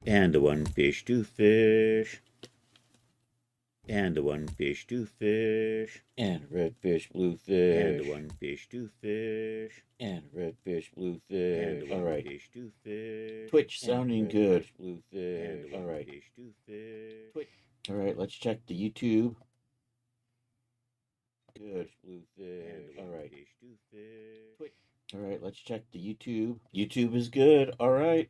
And a one fish, two fish. And a one fish, two fish. And red fish, blue And a fish. one fish, two fish. And red fish, blue And a fish. All one right. fish, two fish. Twitch And sounding red good. fish, Blue and fish. a All one right. fish, two fish. Twitch. All right. Let's check the YouTube. Good. Blue fish. And a All one right. fish, two fish. Twitch. All right. Let's check the YouTube. YouTube is good. All right.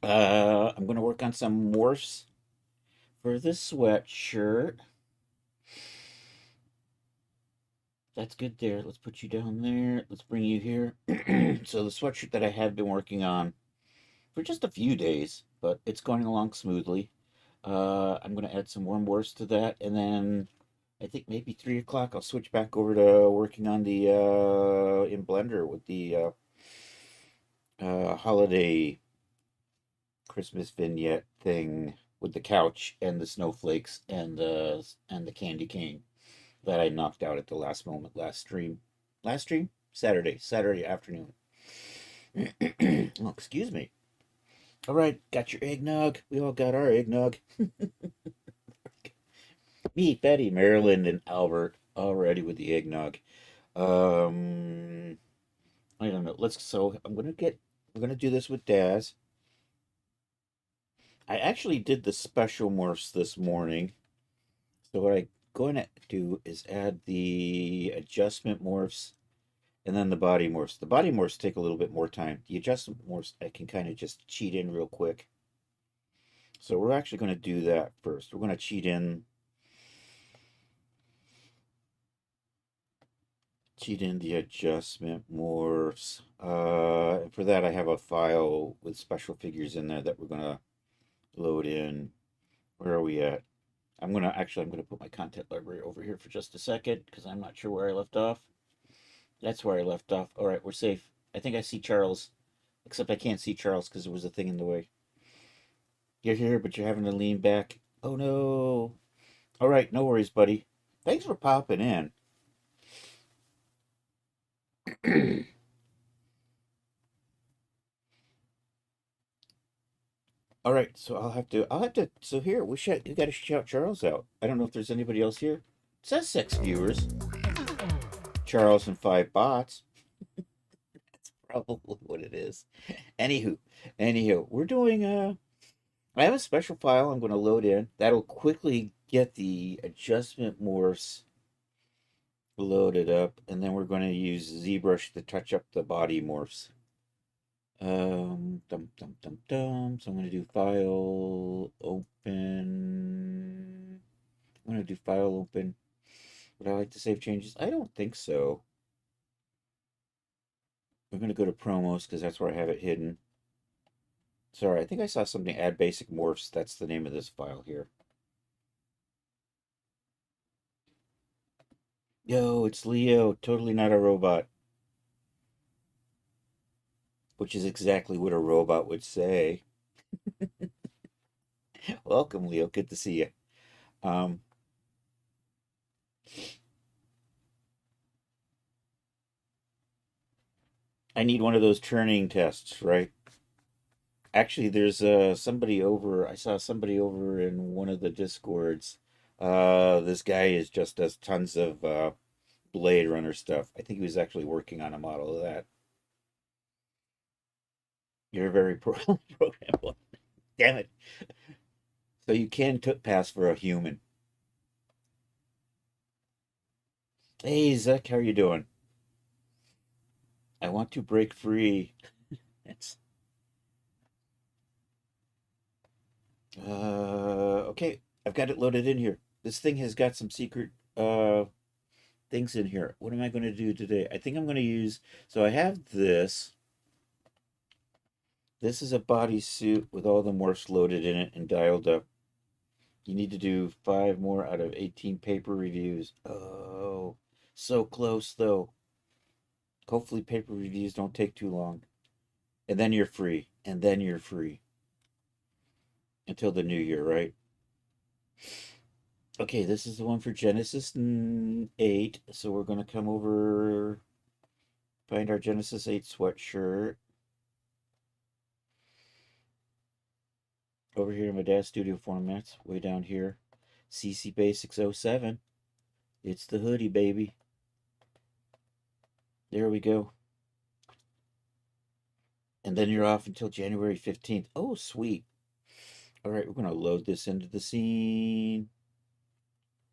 I'm gonna work on some morphs for the sweatshirt. That's good there. Let's put you down there. Let's bring you here. So the sweatshirt that I have been working on for just a few days, but it's going along smoothly. I'm going to add some warm morphs to that, and then I think maybe 3 o'clock I'll switch back over to working on the in Blender with the holiday Christmas vignette thing with the couch and the snowflakes and the candy cane that I knocked out at the last moment last stream. Last stream? Saturday afternoon. Oh, excuse me. All right, got your eggnog. We all got our eggnog. Me, Betty, Marilyn, and Albert already with the eggnog. Um, I don't know. We're gonna do this with Daz. I actually did the special morphs this morning. So what I'm going to do is add the adjustment morphs and then the body morphs. The body morphs take a little bit more time. The adjustment morphs I can kind of just cheat in real quick. So we're actually going to do that first. We're going to cheat in the adjustment morphs. And for that I have a file with special figures in there that we're going to load in. Where are we at? I'm gonna put my content library over here for just a second because I'm not sure where I left off. That's where I left off. All right, we're safe. I think I see Charles, except I can't see Charles because there was a thing in the way. You're here, but you're having to lean back. Oh no. All right, no worries, buddy. Thanks for popping in. All right, so so here, you gotta shout Charles out. I don't know if there's anybody else here. It says 6 viewers. Charles and 5 bots. That's probably what it is. Anywho, we're doing I have a special file I'm going to load in that'll quickly get the adjustment morphs loaded up, and then we're going to use ZBrush to touch up the body morphs. Dum dum dum dum. So I'm going to do file open. I'm going to do file open. Would I like to save changes? I don't think so. I'm going to go to promos because that's where I have it hidden. Sorry, I think I saw something add basic morphs. That's the name of this file here. Yo, it's Leo, totally not a robot, which is exactly what a robot would say. Welcome, Leo. Good to see you. Um, I need one of those turning tests, right? Actually, there's somebody over. I saw somebody over in one of the discords. This guy is just does tons of Blade Runner stuff. I think he was actually working on a model of that. You're very programmable. Damn it! So you can pass for a human. Hey, Zach, how are you doing? I want to break free. It's okay. I've got it loaded in here. This thing has got some secret things in here. What am I going to do today? I think I'm going to use. So I have this. This is a bodysuit with all the morphs loaded in it and dialed up. You need to do 5 more out of 18 paper reviews. Oh, so close though. Hopefully, paper reviews don't take too long. And then you're free. And then you're free until the new year, right? Okay, this is the one for Genesis 8. So we're going to come over, find our Genesis 8 sweatshirt. over here in my dad's studio formats, way down here. CC Basics 07. It's the hoodie, baby. There we go. And then you're off until January 15th. Oh, sweet. All right, we're going to load this into the scene.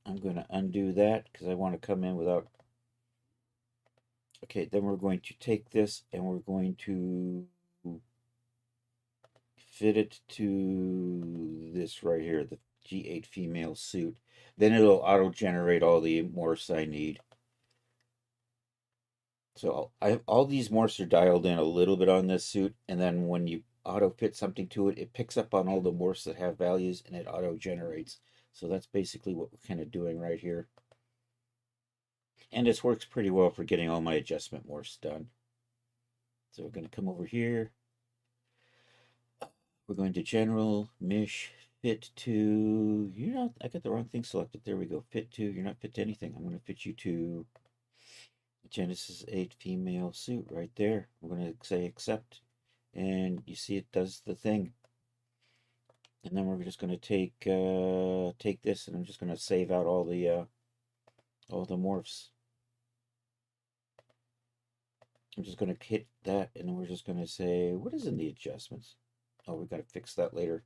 I'm going to undo that because I want to come in without. Okay, then we're going to take this and we're going to fit it to this right here, the G8 female suit. Then it'll auto-generate all the morphs I need. So all these morphs are dialed in a little bit on this suit, and then when you auto fit something to it, it picks up on all the morphs that have values and it auto generates. So that's basically what we're kind of doing right here. And this works pretty well for getting all my adjustment morphs done. So we're going to come over here. We're going to general, mesh, fit to, you're not, I got the wrong thing selected. There we go. Fit to, you're not fit to anything. I'm going to fit you to Genesis 8 female suit right there. We're going to say accept. And you see it does the thing. And then we're just going to take this, and I'm just going to save out all the morphs. I'm just going to hit that, and then we're just going to say, what is in the adjustments? Oh, we got to fix that later.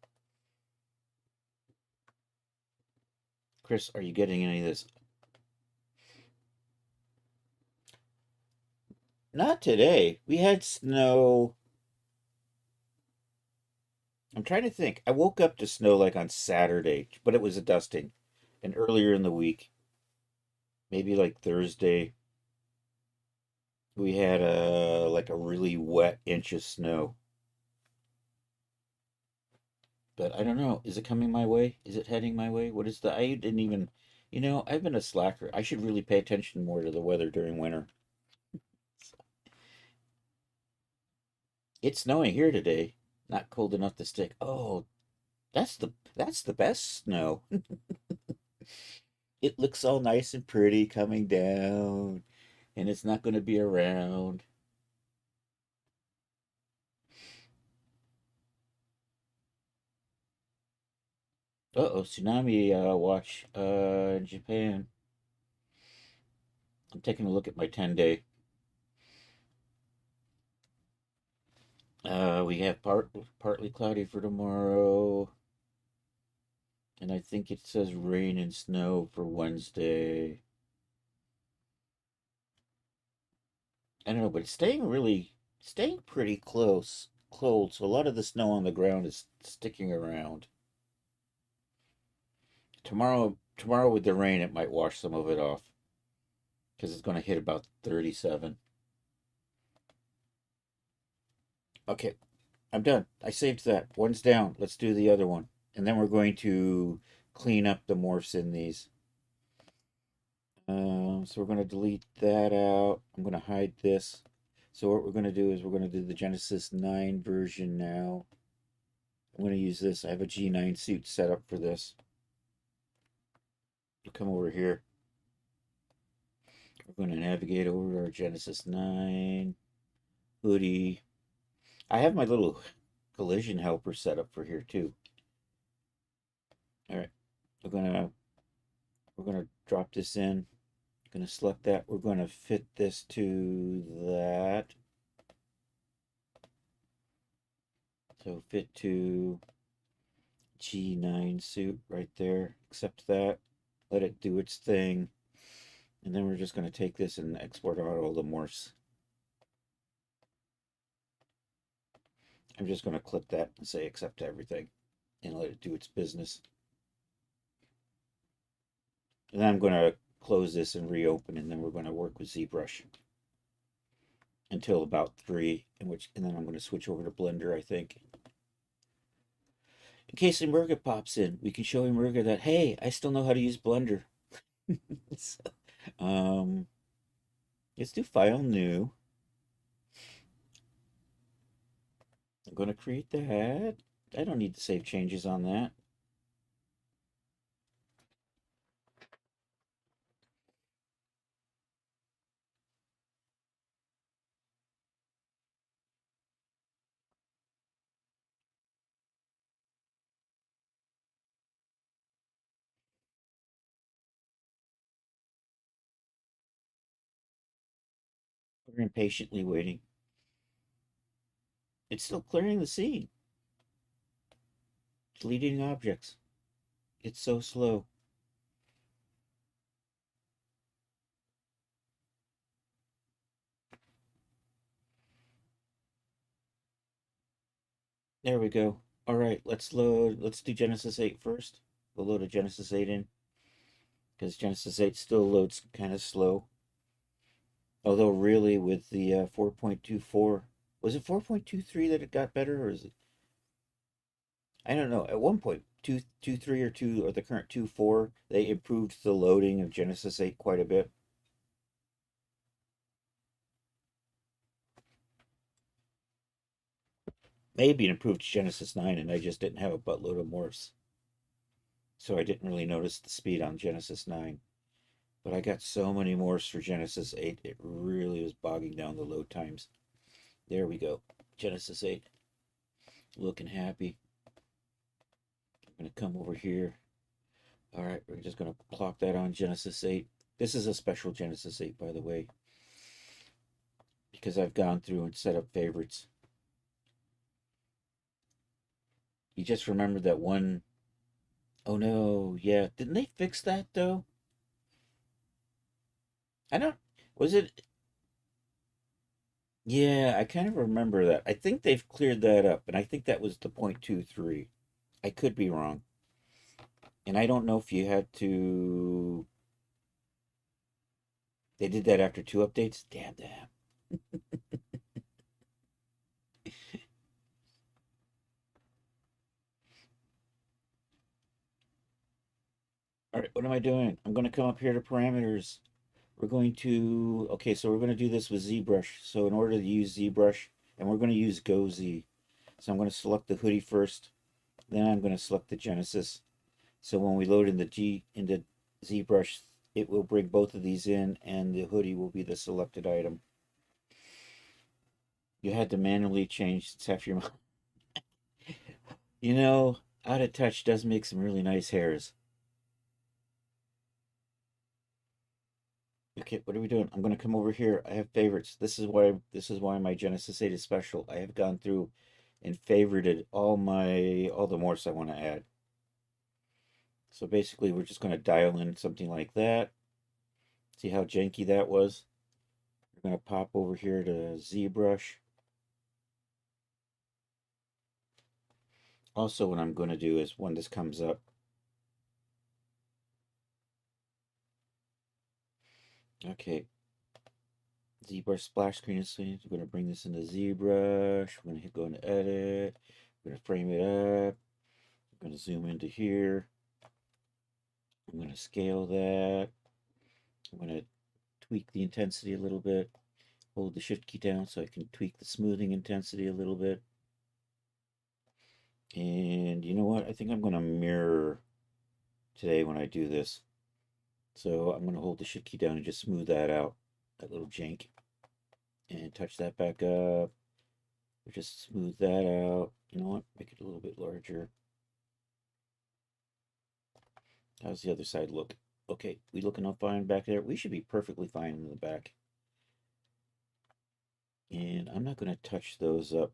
Chris, are you getting any of this? Not today. We had snow. I'm trying to think. I woke up to snow like on Saturday, but it was a dusting. And earlier in the week, maybe like Thursday, we had like a really wet inch of snow. But I don't know. Is it coming my way? Is it heading my way? What is the? I didn't even, I've been a slacker. I should really pay attention more to the weather during winter. It's snowing here today. Not cold enough to stick. Oh, that's the best snow. It looks all nice and pretty coming down, and it's not going to be around. Uh-oh, tsunami watch in Japan. I'm taking a look at my 10-day. We have partly cloudy for tomorrow. And I think it says rain and snow for Wednesday. I don't know, but it's staying pretty cold. So a lot of the snow on the ground is sticking around. Tomorrow with the rain, it might wash some of it off because it's going to hit about 37. Okay, I'm done. I saved that. One's down. Let's do the other one. And then we're going to clean up the morphs in these. So we're going to delete that out. I'm going to hide this. So what we're going to do is we're going to do the Genesis 9 version now. I'm going to use this. I have a G9 suit set up for this. We'll come over here. We're going to navigate over to our Genesis 9 hoodie. I have my little collision helper set up for here too. All right, we're gonna drop this in. Going to select that. We're going to fit this to that. So fit to G9 suit right there. Accept that. Let it do its thing. And then we're just going to take this and export out all the morphs. I'm just going to click that and say accept everything and let it do its business. And then I'm going to close this and reopen, and then we're going to work with ZBrush until about 3, and then I'm going to switch over to Blender, I think. In case Imurga pops in, we can show Imurga that, hey, I still know how to use Blender. So, let's do File New. I'm going to create that. I don't need to save changes on that. We're impatiently waiting. It's still clearing the scene. Deleting objects. It's so slow. There we go. All right, let's do Genesis 8 first. We'll load a Genesis 8 in because Genesis 8 still loads kind of slow. Although really with the 4.24, was it 4.23 that it got better, or is it? I don't know. At one point, 2.23 or 2 or the current 2.4, they improved the loading of Genesis 8 quite a bit. Maybe it improved Genesis 9 and I just didn't have a buttload of morphs. So I didn't really notice the speed on Genesis 9. But I got so many morphs for Genesis 8, it really was bogging down the load times. There we go. Genesis 8. Looking happy. I'm going to come over here. All right, we're just going to plop that on Genesis 8. This is a special Genesis 8, by the way, because I've gone through and set up favorites. You just remembered that one. Oh no, yeah. Didn't they fix that though? I don't. Was it? Yeah, I kind of remember that. I think they've cleared that up, and I think that was the 0.23. I could be wrong. And I don't know if you had to. They did that after 2 updates? Damn them. All right, what am I doing? I'm going to come up here to parameters. We're going to. Okay, so we're going to do this with ZBrush. So in order to use ZBrush, and we're going to use GoZ. So I'm going to select the hoodie first. Then I'm going to select the Genesis. So when we load in the ZBrush, it will bring both of these in, and the hoodie will be the selected item. You had to manually change half your. You know, Out of Touch does make some really nice hairs. Okay, what are we doing? I'm going to come over here. I have favorites. This is why my Genesis 8 is special. I have gone through and favorited all the morphs I want to add. So basically, we're just going to dial in something like that. See how janky that was? We're going to pop over here to ZBrush. Also, what I'm going to do is when this comes up, okay, ZBrush splash screen is seen. We're going to bring this into ZBrush. We're going to go into edit. We're going to frame it up. I'm going to zoom into here. I'm going to scale that. I'm going to tweak the intensity a little bit. Hold the shift key down so I can tweak the smoothing intensity a little bit. And you know what? I think I'm going to mirror today when I do this. So I'm going to hold the shift key down and just smooth that out, that little jank. And touch that back up. Or just smooth that out. You know what? Make it a little bit larger. How's the other side look? Okay, we looking all fine back there? We should be perfectly fine in the back. And I'm not going to touch those up.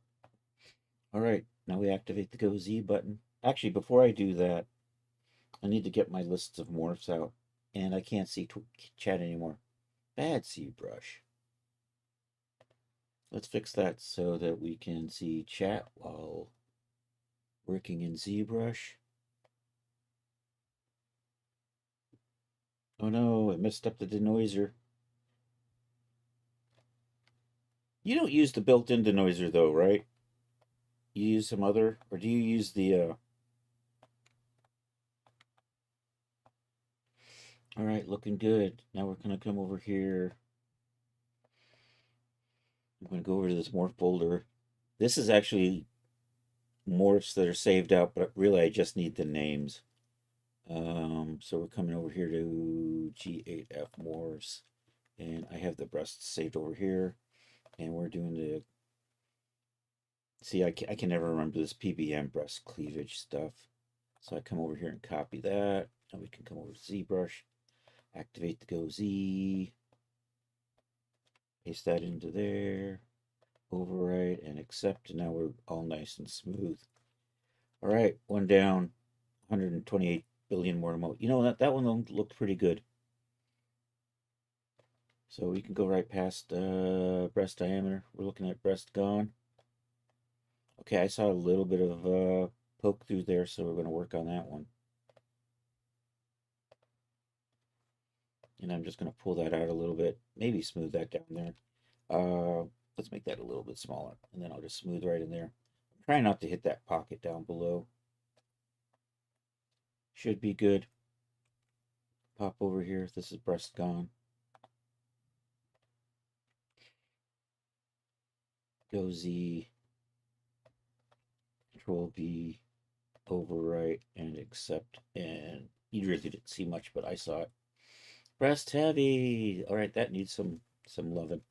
All right, now we activate the Go Z button. Actually, before I do that, I need to get my lists of morphs out. And I can't see chat anymore. Bad ZBrush. Let's fix that so that we can see chat while working in ZBrush. Oh no, it messed up the denoiser. You don't use the built-in denoiser though, right? You use some other, or do you use the, all right, looking good. Now we're gonna come over here. I'm gonna go over to this morph folder. This is actually morphs that are saved out, but really I just need the names. So we're coming over here to G8F morphs, and I have the breasts saved over here, and we're doing the. See, I can never remember this PBM breast cleavage stuff, so I come over here and copy that. Now we can come over to ZBrush, activate the Go Z. Paste that into there. Overwrite and accept. And now we're all nice and smooth. All right, one down. 128 billion more to mold. You know, that one looked pretty good. So we can go right past breast diameter. We're looking at breast gone. Okay, I saw a little bit of poke through there, so we're going to work on that one. And I'm just going to pull that out a little bit. Maybe smooth that down there. Let's make that a little bit smaller. And then I'll just smooth right in there. I'm trying not to hit that pocket down below. Should be good. Pop over here. This is breast gone. Go Z. Control V. Overwrite and accept. And you really didn't see much, but I saw it. Breast heavy. All right, that needs some loving.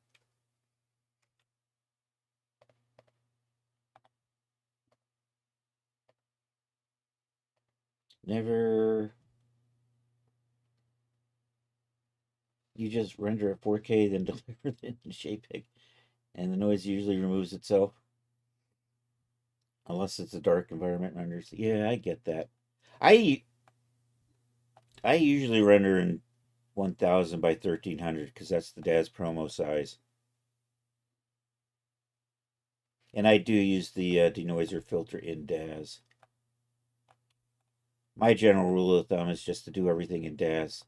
Never. You just render at 4K, then deliver it in JPEG, and the noise usually removes itself. Unless it's a dark environment renders. Yeah, I get that. I usually render in 1000 by 1300 because that's the DAZ promo size. And I do use the denoiser filter in DAZ. My general rule of thumb is just to do everything in DAZ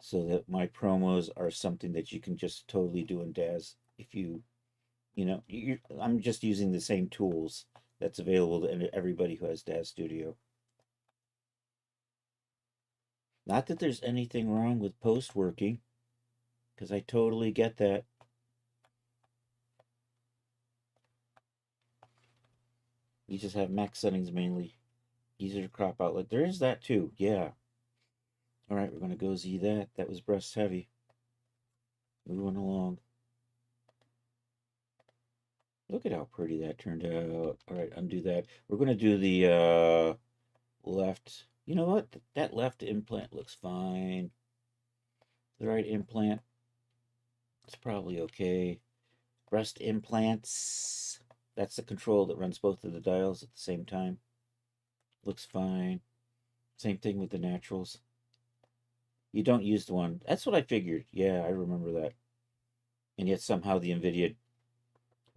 so that my promos are something that you can just totally do in DAZ. If I'm just using the same tools that's available to everybody who has DAZ Studio. Not that there's anything wrong with post working, because I totally get that. You just have max settings mainly. Easier to crop out. Like there is that too. Yeah. All right, we're gonna go Z that. That was breast heavy. Moving along. Look at how pretty that turned out. All right, undo that. We're gonna do the left. You know what? That left implant looks fine. The right implant, it's probably okay. Breast implants. That's the control that runs both of the dials at the same time. Looks fine. Same thing with the naturals. You don't use the one. That's what I figured. Yeah, I remember that. And yet somehow the NVIDIA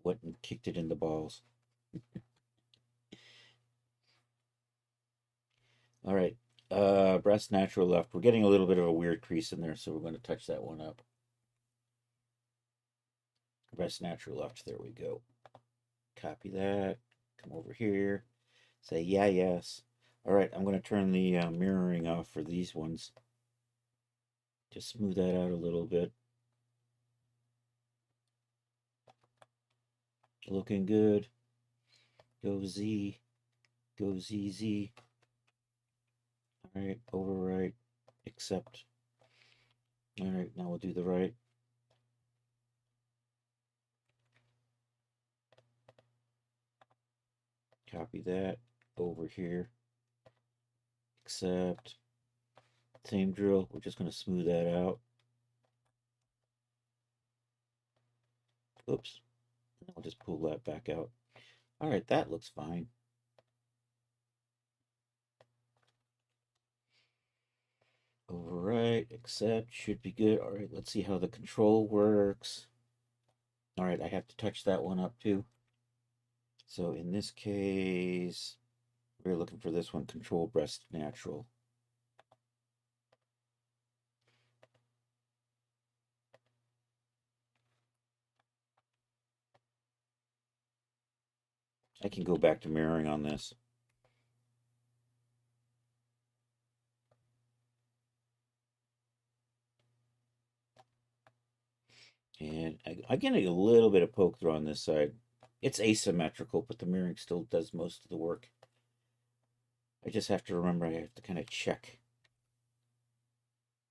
went and kicked it in the balls. All right. Breast natural left. We're getting a little bit of a weird crease in there, so we're going to touch that one up. Breast natural left. There we go. Copy that. Come over here. Say yeah, yes. All right, I'm going to turn the mirroring off for these ones. Just smooth that out a little bit. Looking good. Go Z. Go ZZ. All right, overwrite. Accept. All right, now we'll do the right. Copy that over here. Accept. Same drill. We're just going to smooth that out. Oops. I'll just pull that back out. All right, that looks fine. Overwrite, accept, should be good. All right, let's see how the control works. All right, I have to touch that one up too. So in this case, we're looking for this one, control breast natural. I can go back to mirroring on this. And I'm getting a little bit of poke through on this side. It's asymmetrical, but the mirroring still does most of the work. I just have to remember I have to kind of check.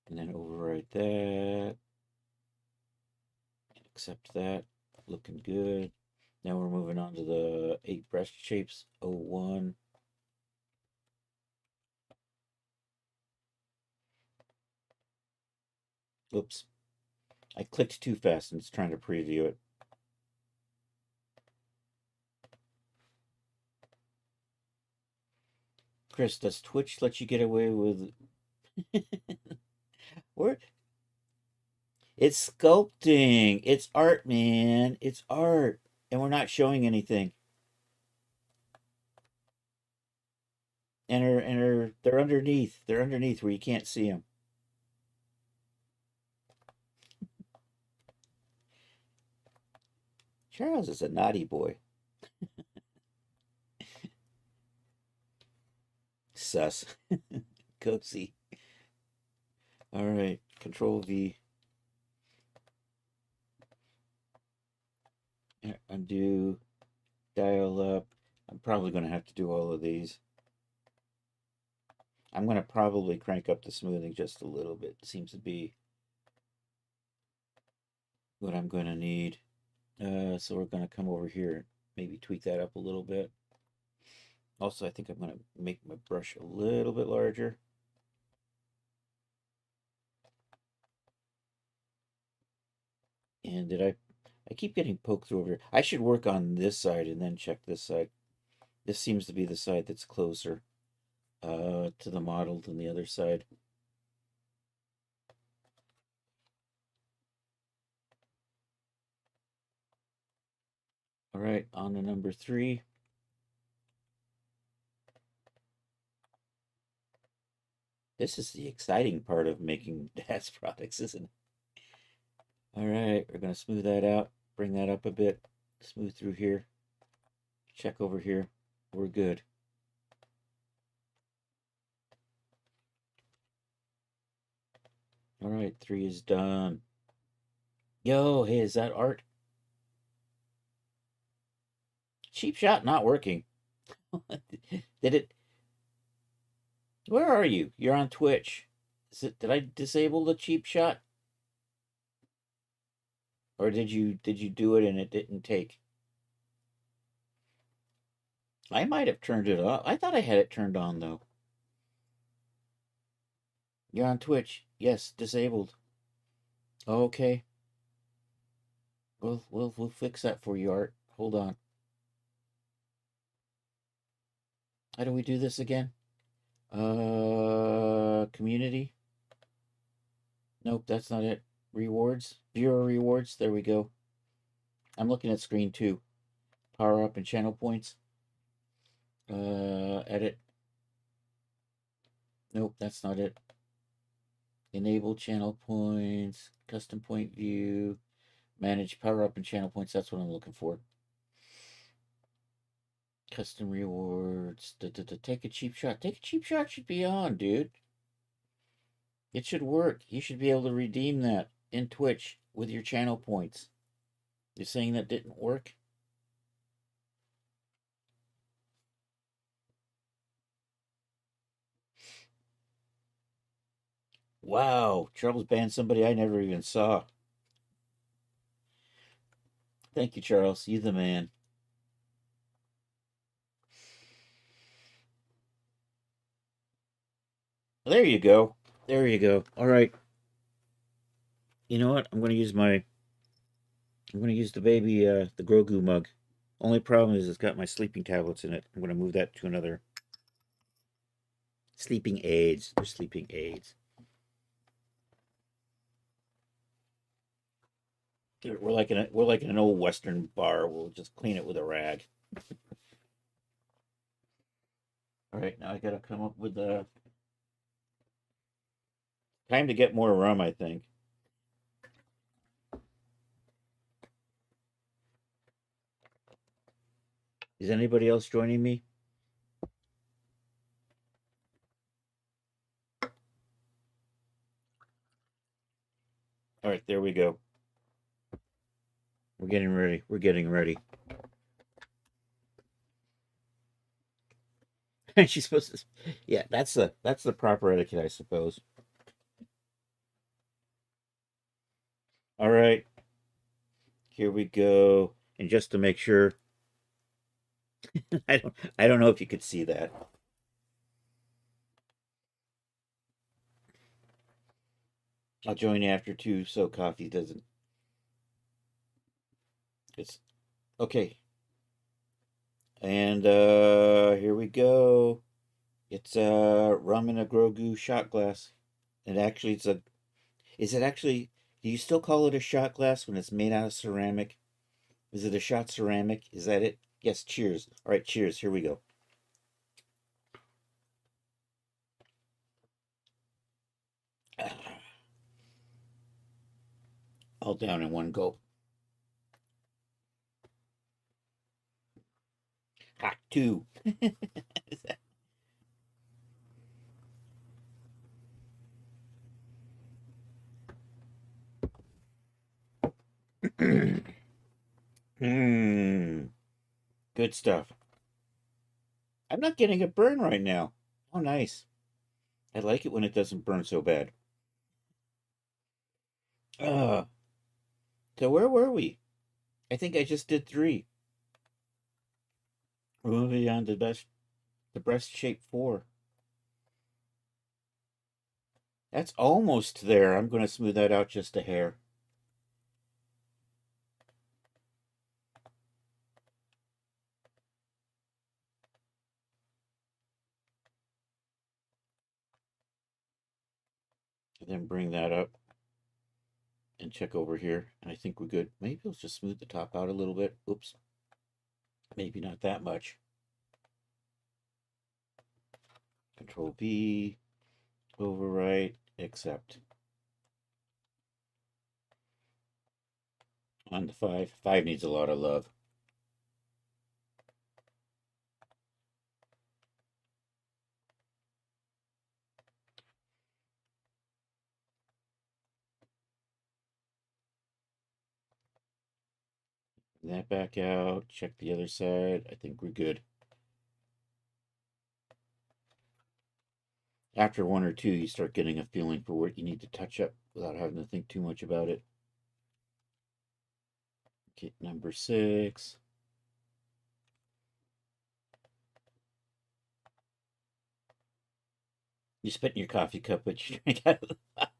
And then overwrite that. Accept that. Looking good. Now we're moving on to the 8 breast shapes. 01. Oops. I clicked too fast and it's trying to preview it. Chris, does Twitch let you get away with... Where? It's sculpting. It's art, man. It's art. And we're not showing anything. And they're underneath. They're underneath where you can't see them. Charles is a naughty boy. Sus. Cozy. All right. Control V. Undo. Dial up. I'm probably going to have to do all of these. I'm going to probably crank up the smoothing just a little bit. Seems to be what I'm going to need. So we're going to come over here, maybe tweak that up a little bit. Also, I think I'm going to make my brush a little bit larger. And I keep getting poked through over here. I should work on this side and then check this side. This seems to be the side that's closer to the model than the other side. All right, on to number 3. This is the exciting part of making DAS products, isn't it? All right, we're going to smooth that out, bring that up a bit, smooth through here, check over here. We're good. All right, 3 is done. Yo, hey, is that art? Cheap shot not working. Did it? Where are you? You're on Twitch. Did I disable the cheap shot? Or did you do it and it didn't take? I might have turned it off. I thought I had it turned on though. You're on Twitch. Yes, disabled. Okay. We'll fix that for you, Art. Hold on. How do we do this again? Community. Nope, that's not it. Rewards. Viewer rewards. There we go. I'm looking at screen 2. Power up and channel points. Edit. Nope, that's not it. Enable channel points. Custom point view. Manage power up and channel points. That's what I'm looking for. Custom rewards. Take a cheap shot. Take a cheap shot should be on, dude. It should work. You should be able to redeem that in Twitch with your channel points. You're saying that didn't work? Wow, Charles banned somebody I never even saw. Thank you, Charles. You the man. There you go. There you go. All right. You know what? I'm going to use the baby, the Grogu mug. Only problem is it's got my sleeping tablets in it. I'm going to move that to another. Sleeping aids. They're sleeping aids. We're like in an old Western bar. We'll just clean it with a rag. All right, now I gotta come up with time to get more rum, I think. Is anybody else joining me? All right, there we go. We're getting ready. We're getting ready. She's supposed to. Yeah, that's the proper etiquette, I suppose. All right, here we go. And just to make sure, I don't know if you could see that. I'll join after too, so coffee doesn't. It's okay. And here we go. It's rum in a Grogu shot glass. And actually, it's a. Is it actually? Do you still call it a shot glass when it's made out of ceramic? Is it a shot ceramic? Is that it? Yes. Cheers. All right. Cheers. Here we go. All down in one gulp. Hot two. Mmm. Good stuff. I'm not getting a burn right now. Oh, nice. I like it when it doesn't burn so bad. Uh, so where were we? I think I just did three. We're moving on to the breast shape four. That's almost there. I'm going to smooth that out just a hair. And then bring that up and check over here. And I think we're good. Maybe let's just smooth the top out a little bit. Oops. Maybe not that much. Control V, overwrite, accept. On the five. Five needs a lot of love. Bring that back out. Check the other side. I think we're good. After one or two, you start getting a feeling for what you need to touch up without having to think too much about it. Okay, number six. You spit in your coffee cup, but you drink out of the pot.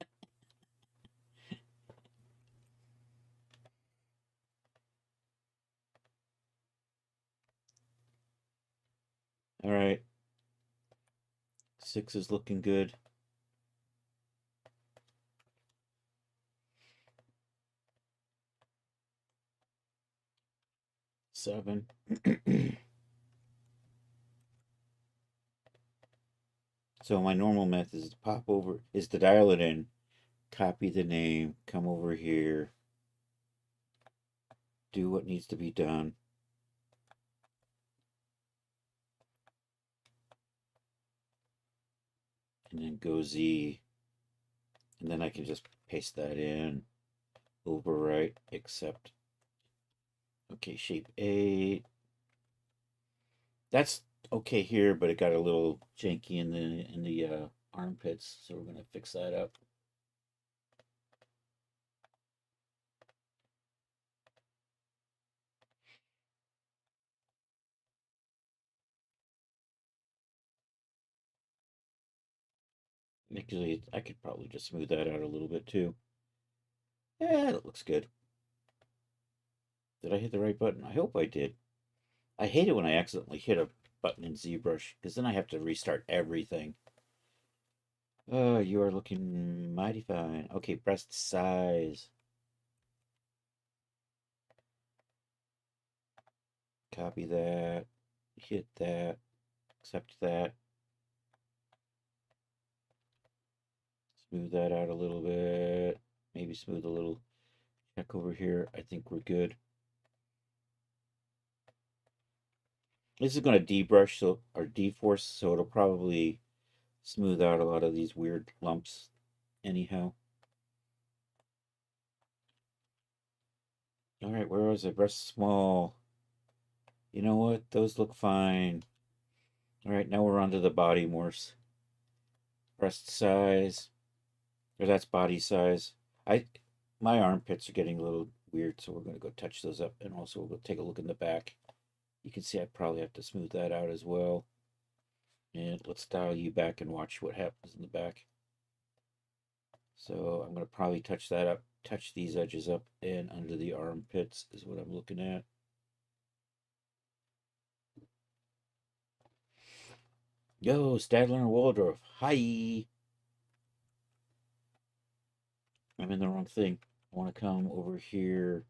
All right. Six is looking good. Seven. So my normal method is to pop over, is to dial it in, copy the name, come over here, do what needs to be done. And then go Z. And then I can just paste that in, overwrite, accept. Okay, shape 8. That's okay here, but it got a little janky in the armpits, so we're gonna fix that up. Actually, I could probably just smooth that out a little bit too. Yeah, that looks good. Did I hit the right button? I hope I did. I hate it when I accidentally hit a button in ZBrush, because then I have to restart everything. Oh, you are looking mighty fine. Okay, breast size. Copy that. Hit that. Accept that. Smooth that out a little bit. Maybe smooth a little. Check over here. I think we're good. This is going to debrush so or deforce, so it'll probably smooth out a lot of these weird lumps anyhow. All right, where was it? Breast small. You know what? Those look fine. All right, now we're on to the body morphs. Breast size, or that's body size. My armpits are getting a little weird, so we're going to go touch those up, and also we'll go take a look in the back. You can see I probably have to smooth that out as well. And let's dial you back and watch what happens in the back. So I'm going to probably touch that up, touch these edges up and under the armpits is what I'm looking at. Yo, Stadler and Waldorf. Hi. I'm in the wrong thing. I want to come over here.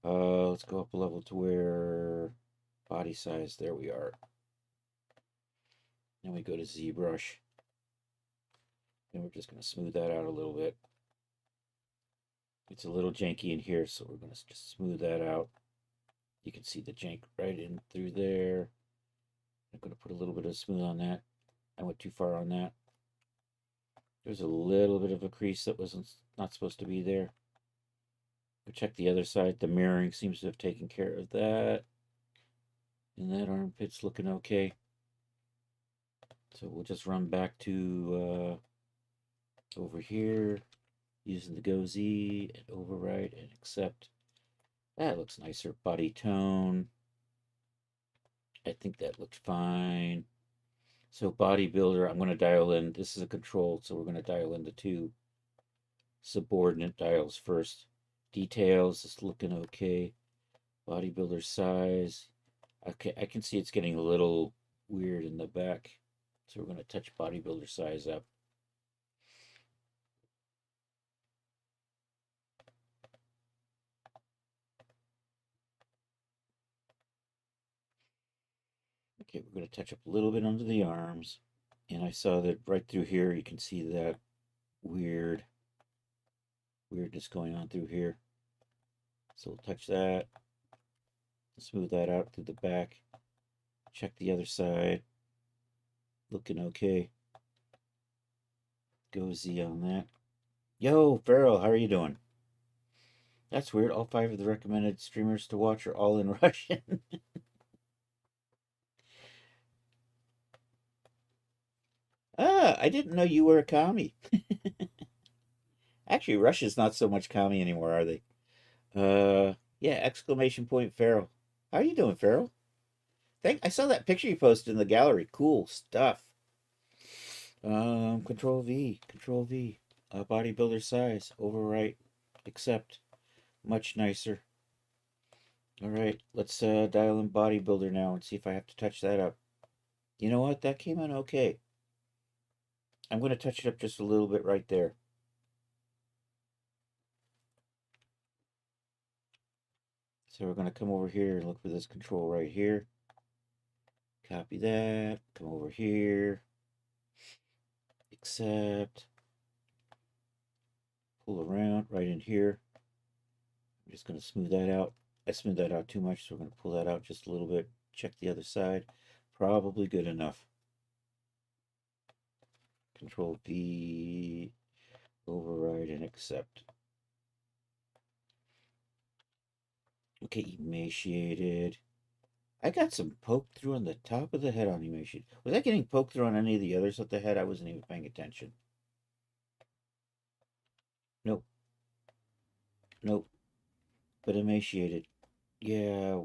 Let's go up a level to where body size. There we are. Then we go to ZBrush. And we're just going to smooth that out a little bit. It's a little janky in here, so we're going to just smooth that out. You can see the jank right in through there. I'm going to put a little bit of smooth on that. I went too far on that. There's a little bit of a crease that wasn't not supposed to be there. We'll check the other side. The mirroring seems to have taken care of that. And that armpit's looking okay. So we'll just run back to over here using the Go Z and override and accept. That looks nicer. Body tone. I think that looked fine. So bodybuilder, I'm going to dial in. This is a control, so we're going to dial in the two subordinate dials first. Details is looking okay. Bodybuilder size. Okay, I can see it's getting a little weird in the back. So we're going to touch bodybuilder size up. Okay, we're going to touch up a little bit under the arms. And I saw that right through here, you can see that weirdness going on through here. So we'll touch that. Smooth that out through the back. Check the other side. Looking okay. Go Z on that. Yo, Farrell, how are you doing? That's weird. All 5 of the recommended streamers to watch are all in Russian. I didn't know you were a commie. Actually, Russia's not so much commie anymore, are they? Yeah, exclamation point Farrell. How are you doing, Farrell? I saw that picture you posted in the gallery. Cool stuff. Control V, Control V. Bodybuilder size, overwrite, accept. Much nicer. All right, let's dial in bodybuilder now and see if I have to touch that up. You know what? That came out okay. I'm going to touch it up just a little bit right there. So we're going to come over here and look for this control right here. Copy that. Come over here. Accept. Pull around right in here. I'm just going to smooth that out. I smoothed that out too much, so we're going to pull that out just a little bit. Check the other side. Probably good enough. Control V. Override and accept. Okay, emaciated. I got some poked through on the top of the head on emaciated. Was I getting poked through on any of the others of the head? I wasn't even paying attention. Nope. Nope. But emaciated. Yeah,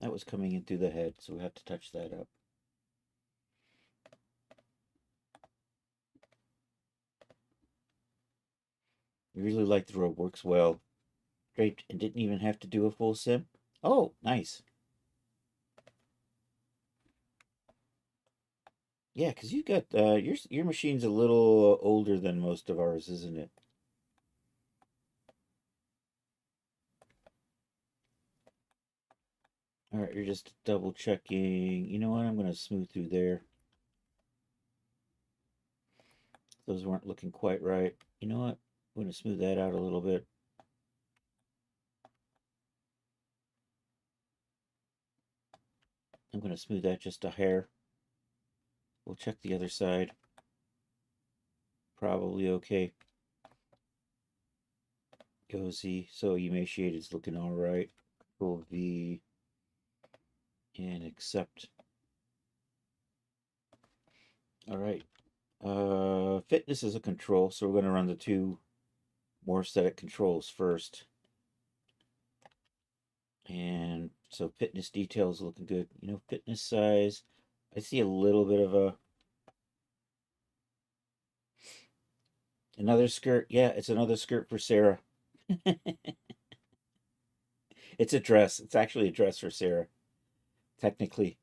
that was coming in through the head, so we have to touch that up. I really like the robe. Works well. Draped and didn't even have to do a full sim. Oh, nice. Yeah, because you got your machine's a little older than most of ours, isn't it? All right, you're just double checking. You know what? I'm going to smooth through there. Those weren't looking quite right. You know what? I'm going to smooth that out a little bit. I'm going to smooth that just a hair. We'll check the other side. Probably okay. Go Z. So emaciated is looking all right. Control V and accept. All right. Fitness is a control, so we're going to run the 2 more aesthetic controls first. And so fitness details looking good. You know, fitness size, I see a little bit of a Another skirt. Yeah, it's another skirt for Sarah. It's a dress. It's actually a dress for Sarah, technically.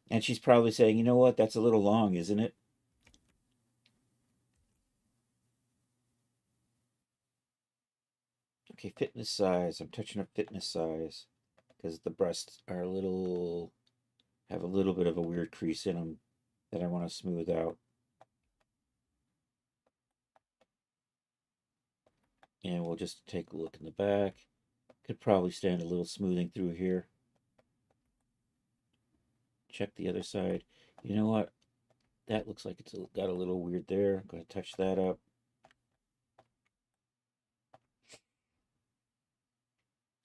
And she's probably saying, you know what, that's a little long, isn't it? Okay, fitness size. I'm touching up fitness size because the breasts are a little, have a little bit of a weird crease in them that I want to smooth out. And we'll just take a look in the back. Could probably stand a little smoothing through here. Check the other side. You know what? That looks like it's got a little weird there. I'm going to touch that up.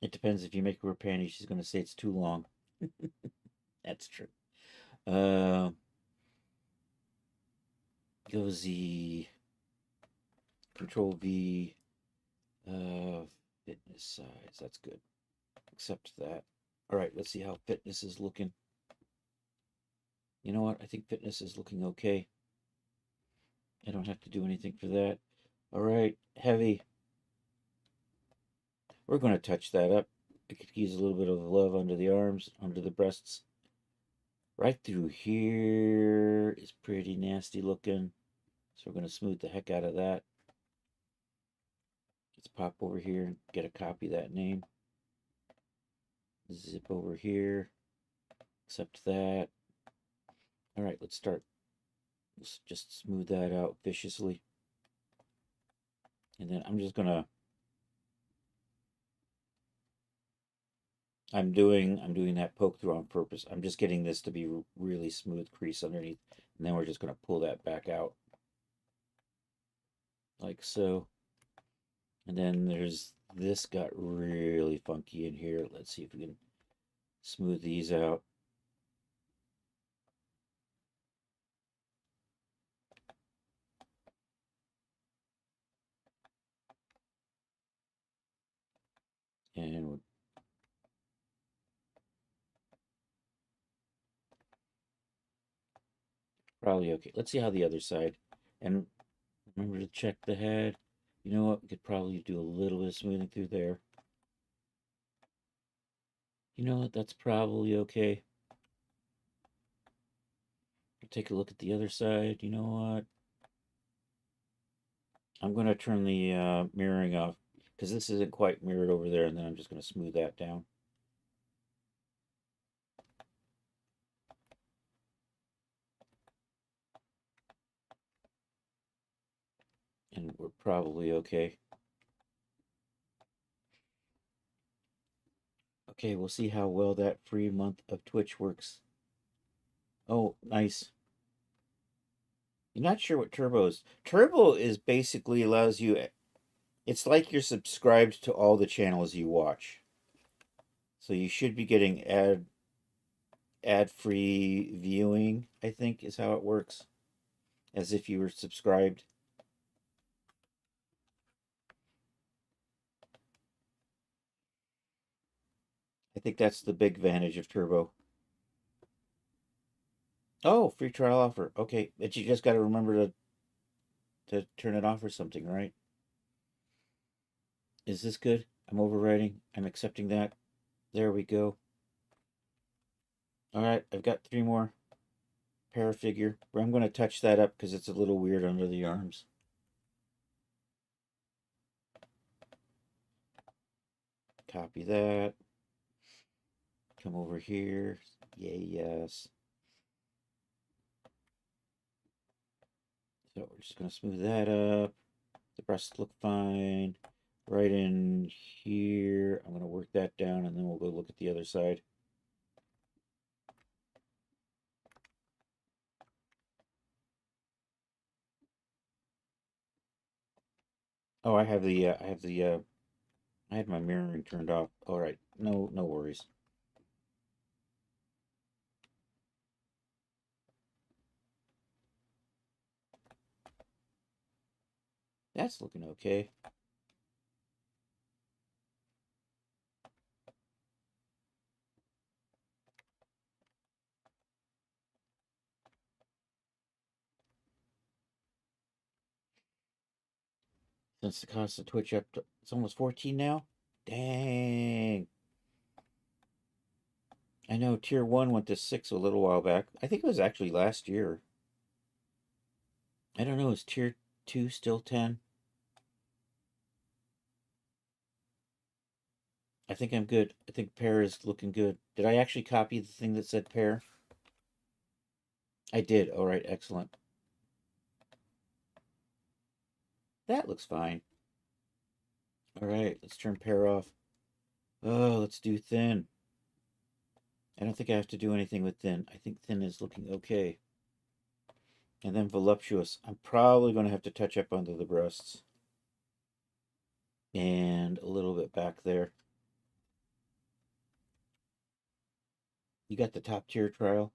It depends if you make her wear panties. She's going to say it's too long. That's true. Goes the Control V, fitness size. That's good. Accept that. All right, let's see how fitness is looking. You know what? I think fitness is looking okay. I don't have to do anything for that. All right, heavy. We're going to touch that up. I could use a little bit of love under the arms, under the breasts. Right through here is pretty nasty looking. So we're going to smooth the heck out of that. Let's pop over here and get a copy of that name. Zip over here. Accept that. All right, let's start. Let's just smooth that out viciously. And then I'm just going to I'm doing that poke through on purpose. I'm just getting this to be really smooth crease underneath, and then we're just going to pull that back out like so. And then there's this got really funky in here. Let's see if we can smooth these out. And we're probably okay. Let's see how the other side. And remember to check the head. You know what? We could probably do a little bit of smoothing through there. You know what? That's probably okay. Take a look at the other side. You know what? I'm going to turn the mirroring off because this isn't quite mirrored over there, and then I'm just going to smooth that down. And we're probably okay. Okay, we'll see how well that free month of Twitch works. Oh, nice. You're not sure what Turbo is. Turbo is basically allows you, it's like you're subscribed to all the channels you watch. So you should be getting ad-free viewing, I think is how it works. As if you were subscribed. I think that's the big advantage of Turbo. Oh, free trial offer. Okay, but you just got to remember to turn it off or something, right? Is this good? I'm overwriting. I'm accepting that. There we go. All right, I've got 3 more. Parafigure. I'm going to touch that up because it's a little weird under the arms. Copy that. Come over here. Yay, yes. So we're just going to smooth that up. The breasts look fine. Right in here. I'm going to work that down and then we'll go look at the other side. Oh, I had my mirroring turned off. All right. No worries. That's looking okay. Since the cost of Twitch up to, it's almost 14 now. Dang. I know tier 1 went to 6 a little while back. I think it was actually last year. I don't know, is tier 2 still 10? I think I'm good. I think pair is looking good. Did I actually copy the thing that said pair? I did. All right, excellent. That looks fine. All right, let's turn pair off. Oh, let's do thin. I don't think I have to do anything with thin. I think thin is looking okay. And then voluptuous. I'm probably going to have to touch up under the breasts. And a little bit back there. You got the top tier trial?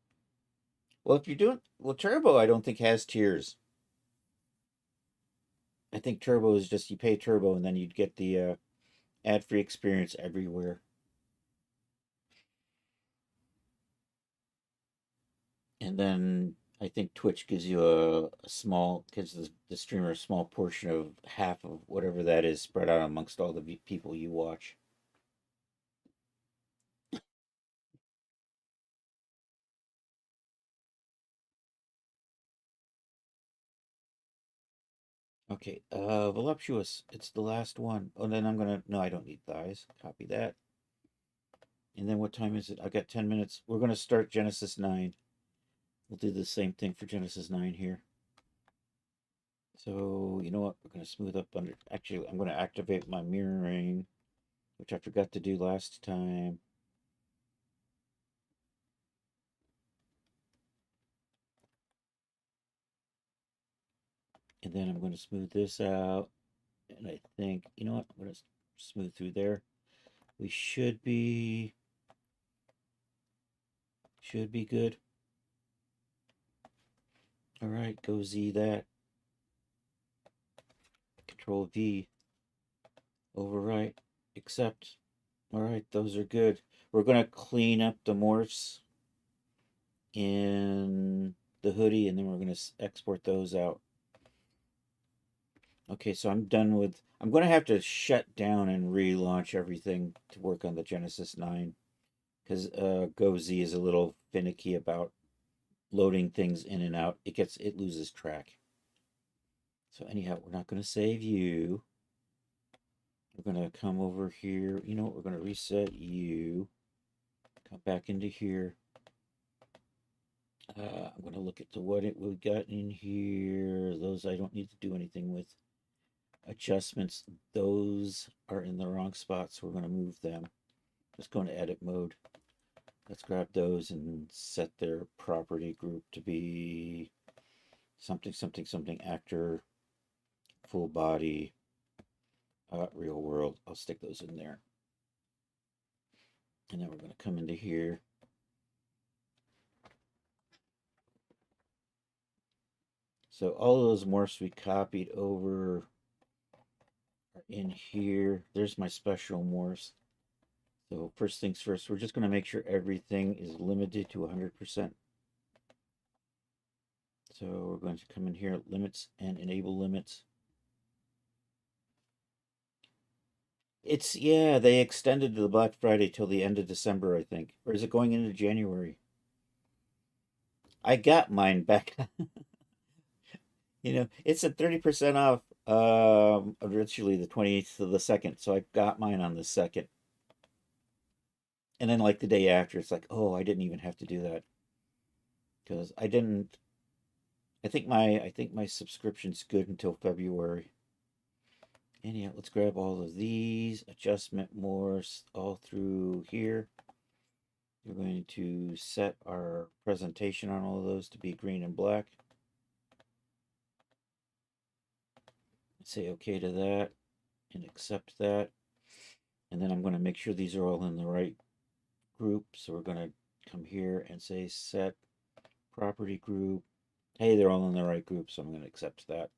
Well, if you're doing... Well, Turbo I don't think has tiers. I think Turbo is just you pay Turbo and then you'd get the ad-free experience everywhere. And then I think Twitch gives you a small, gives the streamer a small portion of half of whatever that is spread out amongst all the people you watch. Okay, voluptuous. It's the last one. Oh, then I'm gonna, no, I don't need thighs. Copy that. And then what time is it? I got 10 minutes. We're gonna start Genesis 9. We'll do the same thing for Genesis 9 here. So, you know what? We're gonna smooth up under, actually, I'm gonna activate my mirroring, which I forgot to do last time. And then I'm going to smooth this out. And I think, you know what? I'm going to smooth through there. We should be good. All right, go Z that. Control V. Overwrite. Accept. All right, those are good. We're going to clean up the morphs in the hoodie, and then we're going to export those out. Okay, so I'm done with... I'm going to have to shut down and relaunch everything to work on the Genesis 9. Because GoZ is a little finicky about loading things in and out. It loses track. So anyhow, we're not going to save you. We're going to come over here. You know what? We're going to reset you. Come back into here. I'm going to look at what we got in here. Those I don't need to do anything with. Adjustments. Those are in the wrong spot, so we're going to move them. Just go into edit mode. Let's grab those and set their property group to be something, something, something actor, full body, real world. I'll stick those in there. And then we're going to come into here. So all those morphs we copied over are in here. There's my special morphs. So first things first, we're just going to make sure everything is limited to 100%. So we're going to come in here, limits, and enable limits. It's, yeah, they extended the Black Friday till the end of December, I think. Or is it going into January? I got mine back. You know, it's at 30% off virtually the 28th to the 2nd. So I got mine on the 2nd. And then like the day after, it's like, oh, I didn't even have to do that. Because I didn't I think my subscription's good until February. Anyhow, let's grab all of these adjustment more all through here. We're going to set our presentation on all of those to be green and black. Say okay to that and accept that. And then I'm going to make sure these are all in the right group. So we're going to come here and say set property group. Hey, they're all in the right group, so I'm going to accept that.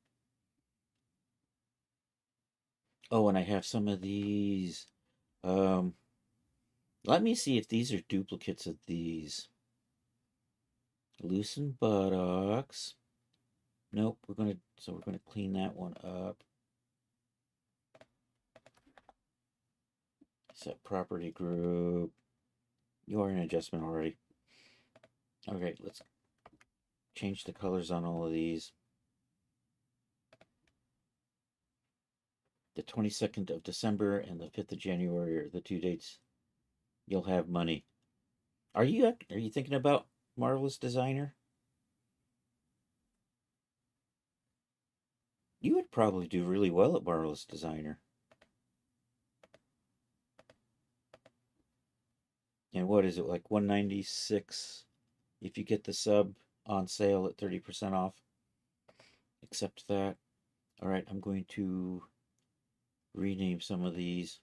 Oh, and I have some of these. Let me see if these are duplicates of these. Loosen buttocks. Nope, we're gonna clean that one up. Set property group. You are in adjustment already. Okay, let's change the colors on all of these. The 22nd of December and the 5th of January are the 2 dates you'll have money. Are you thinking about Marvelous Designer? You would probably do really well at Marvelous Designer. And what is it, like 196 if you get the sub on sale at 30% off? Accept that. All right, I'm going to rename some of these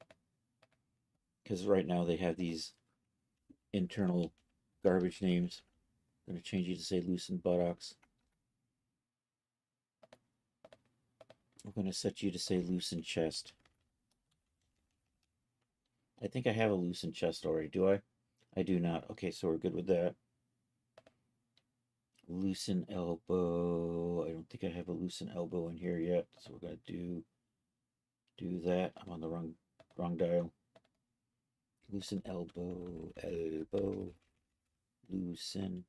because right now they have these internal garbage names. I'm going to change you to say loosened buttocks. I'm going to set you to say loosened chest. I think I have a loosened chest already, do I? I do not. Okay, so we're good with that. Loosen elbow. I don't think I have a loosen elbow in here yet, so we're going to do that. I'm on the wrong dial. Loosen elbow, loosen.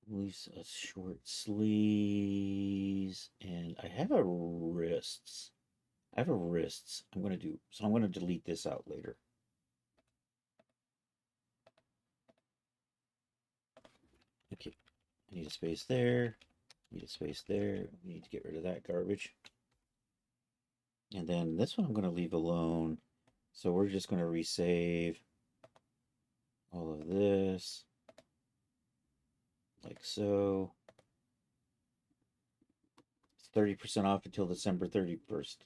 Loose short sleeves, and I have a wrists. I'm going to delete this out later. Okay, I need a space there, need a space there, we need to get rid of that garbage. And then this one I'm going to leave alone, so we're just going to resave all of this, like so. It's 30% off until December 31st.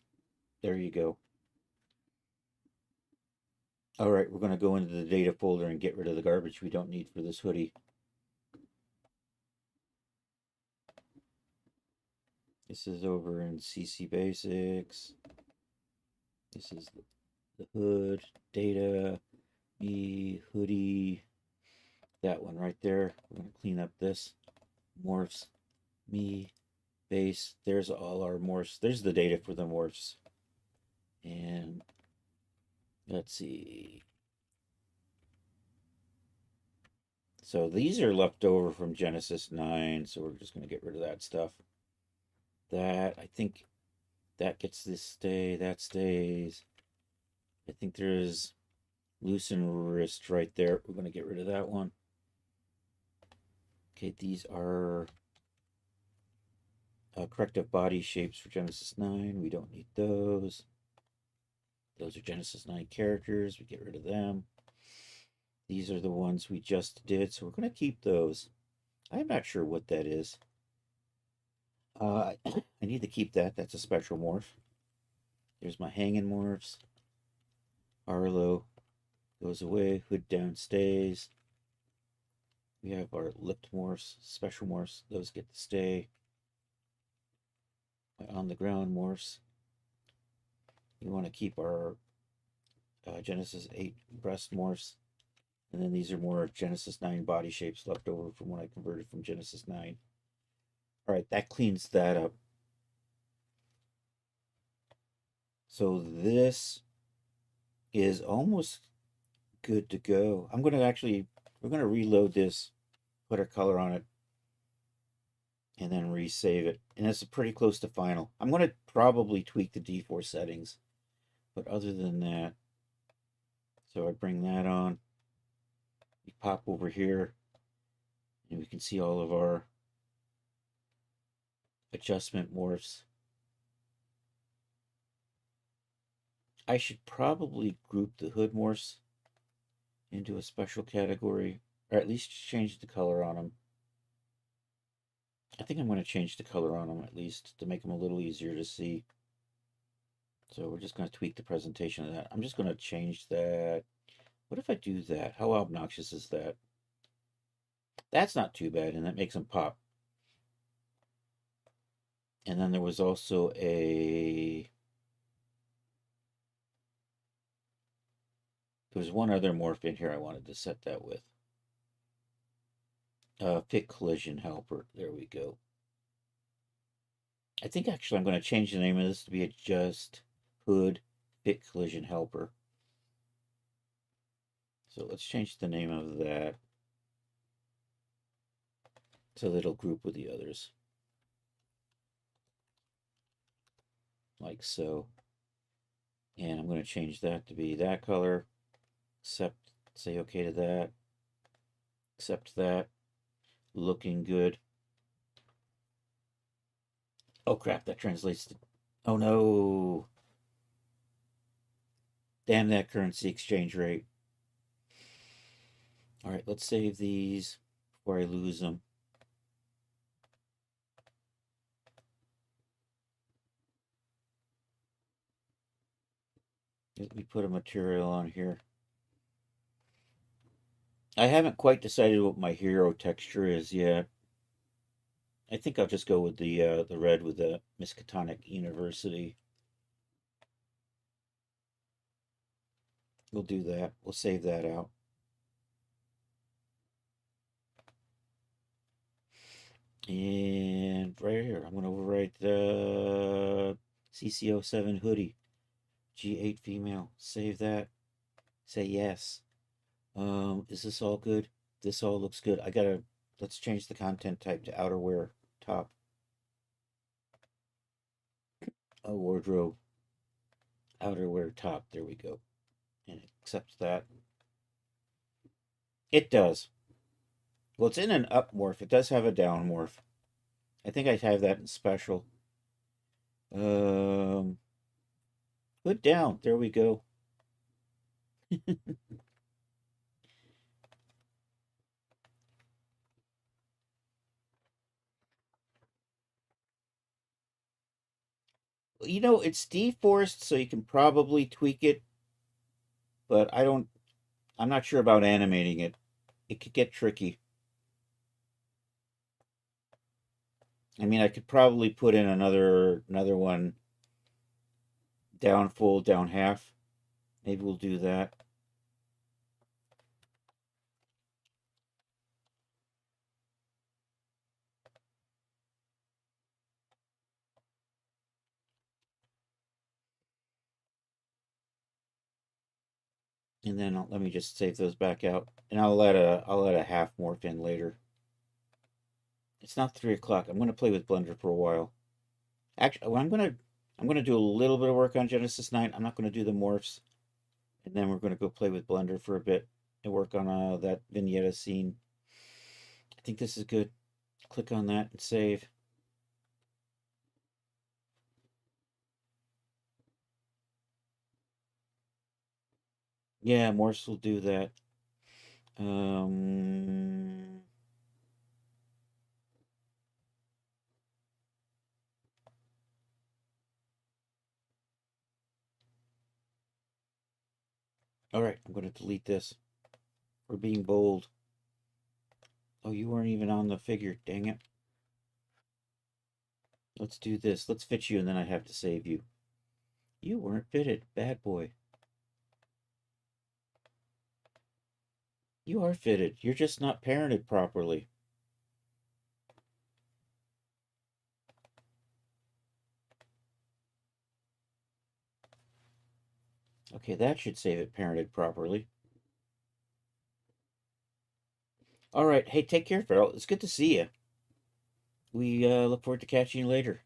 There you go. All right, we're going to go into the data folder and get rid of the garbage we don't need for this hoodie. This is over in CC Basics. This is the hood, data, me, hoodie. That one right there. We're going to clean up this. Morphs, me, base. There's all our morphs. There's the data for the morphs. And let's see. So these are left over from Genesis 9, so we're just going to get rid of that stuff. That, I think that gets this stay, that stays. I think there's loosen wrist right there. We're going to get rid of that one. Okay, these are corrective body shapes for Genesis 9. We don't need those. Those are Genesis 9 characters. We get rid of them. These are the ones we just did, so we're going to keep those. I'm not sure what that is. I need to keep that. That's a special morph. There's my hanging morphs. Arlo goes away. Hood down stays. We have our lipped morphs, special morphs. Those get to stay. My on the ground morphs. We want to keep our Genesis 8 breast morphs. And then these are more Genesis 9 body shapes left over from when I converted from Genesis 9. All right, that cleans that up. So this is almost good to go. we're going to reload this, put our color on it, and then resave it. And it's pretty close to final. I'm going to probably tweak the D4 settings. But other than that, so I bring that on. We pop over here, and we can see all of our adjustment morphs. I should probably group the hood morphs into a special category, or at least change the color on them. I think I'm going to change the color on them at least to make them a little easier to see. So we're just going to tweak the presentation of that. I'm just going to change that. What if I do that? How obnoxious is that? That's not too bad, and that makes them pop. And then there was also there was one other morph in here I wanted to set that with. Fit collision helper. There we go. I think actually I'm going to change the name of this to be Adjust Hood Fit Collision Helper. So let's change the name of that so that it'll group with the others. Like so. And I'm going to change that to be that color. Accept, say okay to that. Accept that. Looking good. Oh crap, that translates to... Oh no. Damn that currency exchange rate. All right, let's save these before I lose them. Let me put a material on here. I haven't quite decided what my hero texture is yet. I think I'll just go with the red with the Miskatonic University. We'll do that. We'll save that out. And right here, I'm going to overwrite the CC07 Hoodie. G8 female. Save that. Say yes. Is this all good? This all looks good. Let's change the content type to outerwear top. A wardrobe. Outerwear top. There we go. And it accepts that. It does. Well, it's in an up morph. It does have a down morph. I think I have that in special. Put down. There we go. You know, it's deforced, so you can probably tweak it, but I'm not sure about animating it. It could get tricky. I mean, I could probably put in another one down full, down half. Maybe we'll do that. And then let me just save those back out, and I'll add a half morph in later. It's not 3 o'clock. I'm gonna play with Blender for a while. Actually, well, I'm gonna do a little bit of work on Genesis 9. I'm not gonna do the morphs, and then we're gonna go play with Blender for a bit and work on that vignette scene. I think this is good. Click on that and save. Yeah, morphs will do that. All right, I'm going to delete this. We're being bold. Oh, you weren't even on the figure. Dang it. Let's do this. Let's fit you, and then I have to save you. You weren't fitted. Bad boy. You are fitted. You're just not parented properly. Okay, that should save it parented properly. All right. Hey, take care, Farrell. It's good to see you. We look forward to catching you later.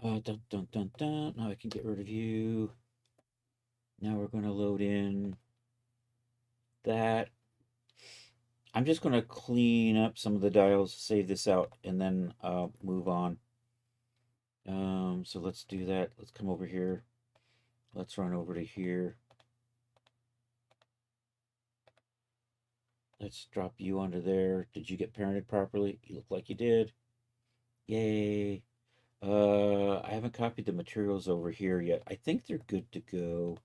Dun, dun, dun, dun. Now I can get rid of you. Now we're going to load in that. I'm just going to clean up some of the dials, save this out, and then move on. So let's do that. Let's come over here. Let's run over to here. Let's drop you onto there. Did you get parented properly? You look like you did. Yay. I haven't copied the materials over here yet. I think they're good to go.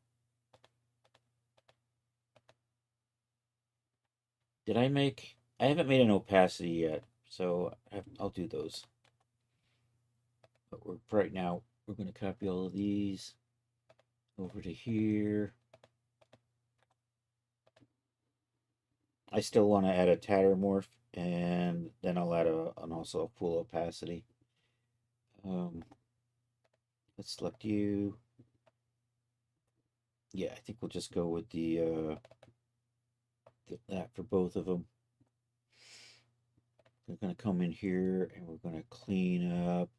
Did I make... I haven't made an opacity yet, so I'll do those. But right now, we're going to copy all of these over to here. I still want to add a tatter morph, and then I'll add also a full opacity. Let's select you. Yeah, I think we'll just go with that for both of them. We're going to come in here and we're going to clean up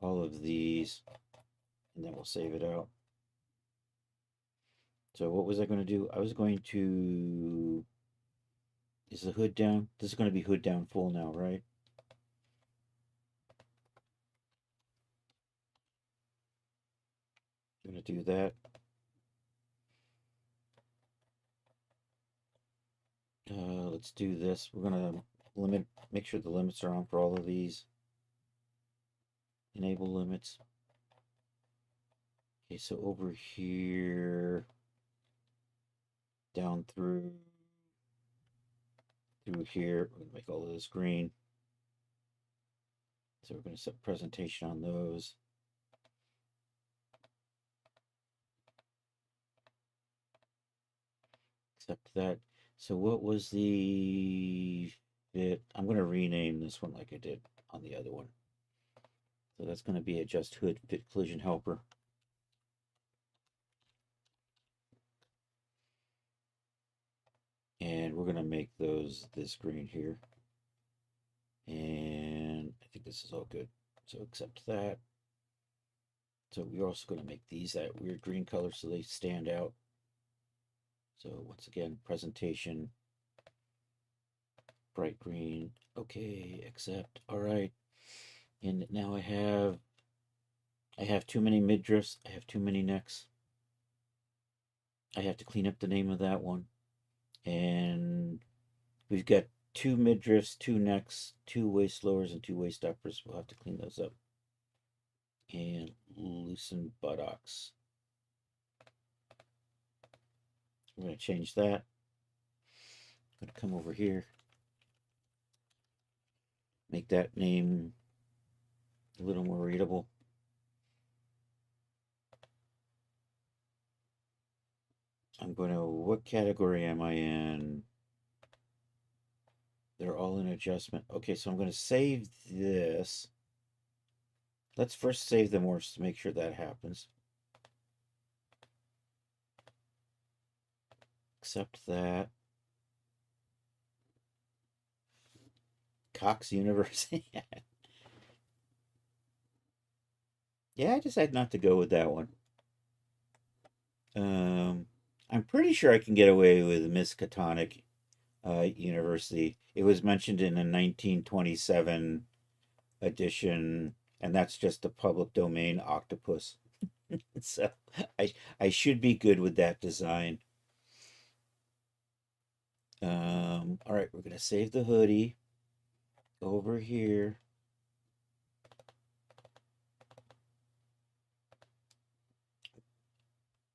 all of these, and then we'll save it out. So what was I going to do? I was going to... Is the hood down? This is going to be hood down full now, right? I'm going to do that. Let's do this. We're going to make sure the limits are on for all of these. Enable limits. Okay, so over here, down through here, we're going to make all of this green. So we're going to set presentation on those. Accept that. So what was the fit? I'm going to rename this one like I did on the other one. So that's going to be adjust hood fit collision helper. And we're going to make those this green here. And I think this is all good. So accept that. So we're also going to make these that weird green color so they stand out. So once again, presentation, bright green. Okay, accept. All right. And now I have too many midriffs. I have too many necks. I have to clean up the name of that one. And we've got 2 midriffs, 2 necks, 2 waist lowers, and 2 waist uppers. We'll have to clean those up. And loosen buttocks. We're going to change that. I'm going to come over here. Make that name a little more readable. I'm going to, what category am I in? They're all in adjustment. Okay, so I'm going to save this. Let's first save the morphs to make sure that happens. Accept that. Cox University. Yeah, I decided not to go with that one. I'm pretty sure I can get away with Miskatonic University. It was mentioned in a 1927 edition, and that's just a public domain octopus. So I should be good with that design. All right, we're gonna save the hoodie over here.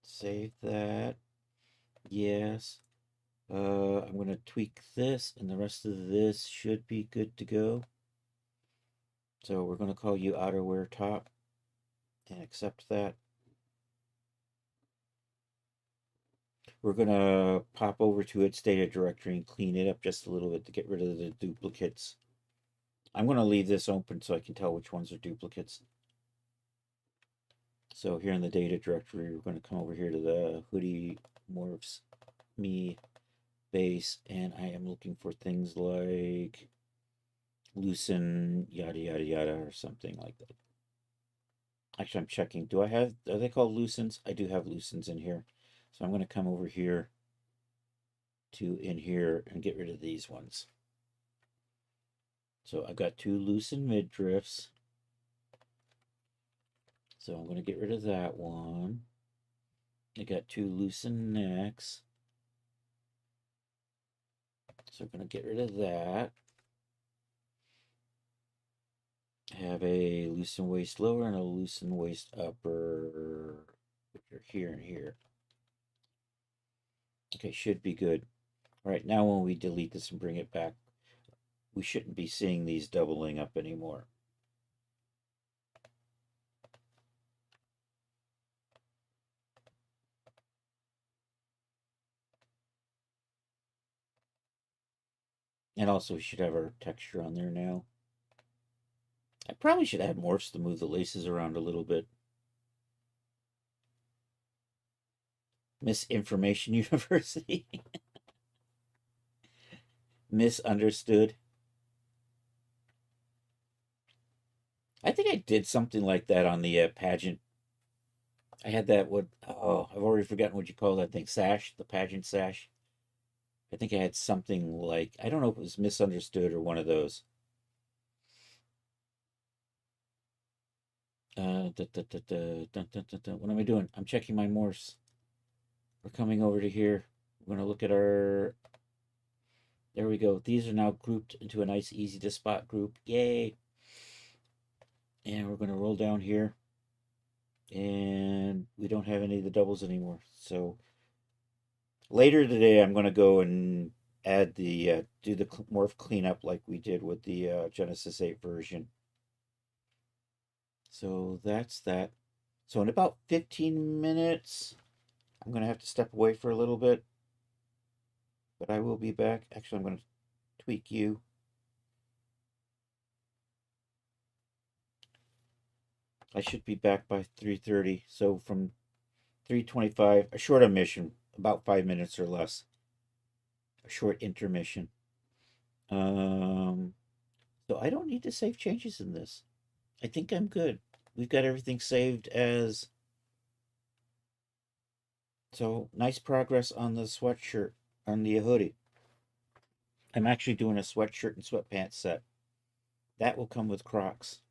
Save that. Yes. I'm gonna tweak this, and the rest of this should be good to go. So we're gonna call you outerwear top and accept that. We're gonna pop over to its data directory and clean it up just a little bit to get rid of the duplicates. I'm gonna leave this open so I can tell which ones are duplicates. So here in the data directory, we're going to come over here to the Hoodie Morphs Me base, and I am looking for things like loosen yada yada yada or something like that. Actually, I'm checking. Are they called loosens? I do have loosens in here. So I'm going to come over here to in here and get rid of these ones. So I've got 2 loosen midriffs. So I'm going to get rid of that one. I got 2 loosen necks. So I'm going to get rid of that. I have a loosen waist lower and a loosen waist upper, which are here and here. Okay, should be good. All right, now when we delete this and bring it back, we shouldn't be seeing these doubling up anymore. And also we should have our texture on there now. I probably should add morphs to move the laces around a little bit. Misinformation University. Misunderstood. I think I did something like that on the pageant. I had that, I've already forgotten what you call that thing. Sash, the pageant sash. I think I had something like, I don't know if it was misunderstood or one of those. What am I doing? I'm checking my morphs. We're coming over to here. We're going to look at our, there we go. These are now grouped into a nice, easy to spot group. Yay. And we're going to roll down here. And we don't have any of the doubles anymore. So later today, I'm going to go and add the, do the morph cleanup like we did with the Genesis 8 version. So that's that. So in about 15 minutes, I'm going to have to step away for a little bit. But I will be back. Actually, I'm going to tweak you. I should be back by 3:30. So from 3:25, a short emission, about 5 minutes or less. A short intermission. So I don't need to save changes in this. I think I'm good. We've got everything saved as. So nice progress on the sweatshirt, on the hoodie. I'm actually doing a sweatshirt and sweatpants set. That will come with Crocs.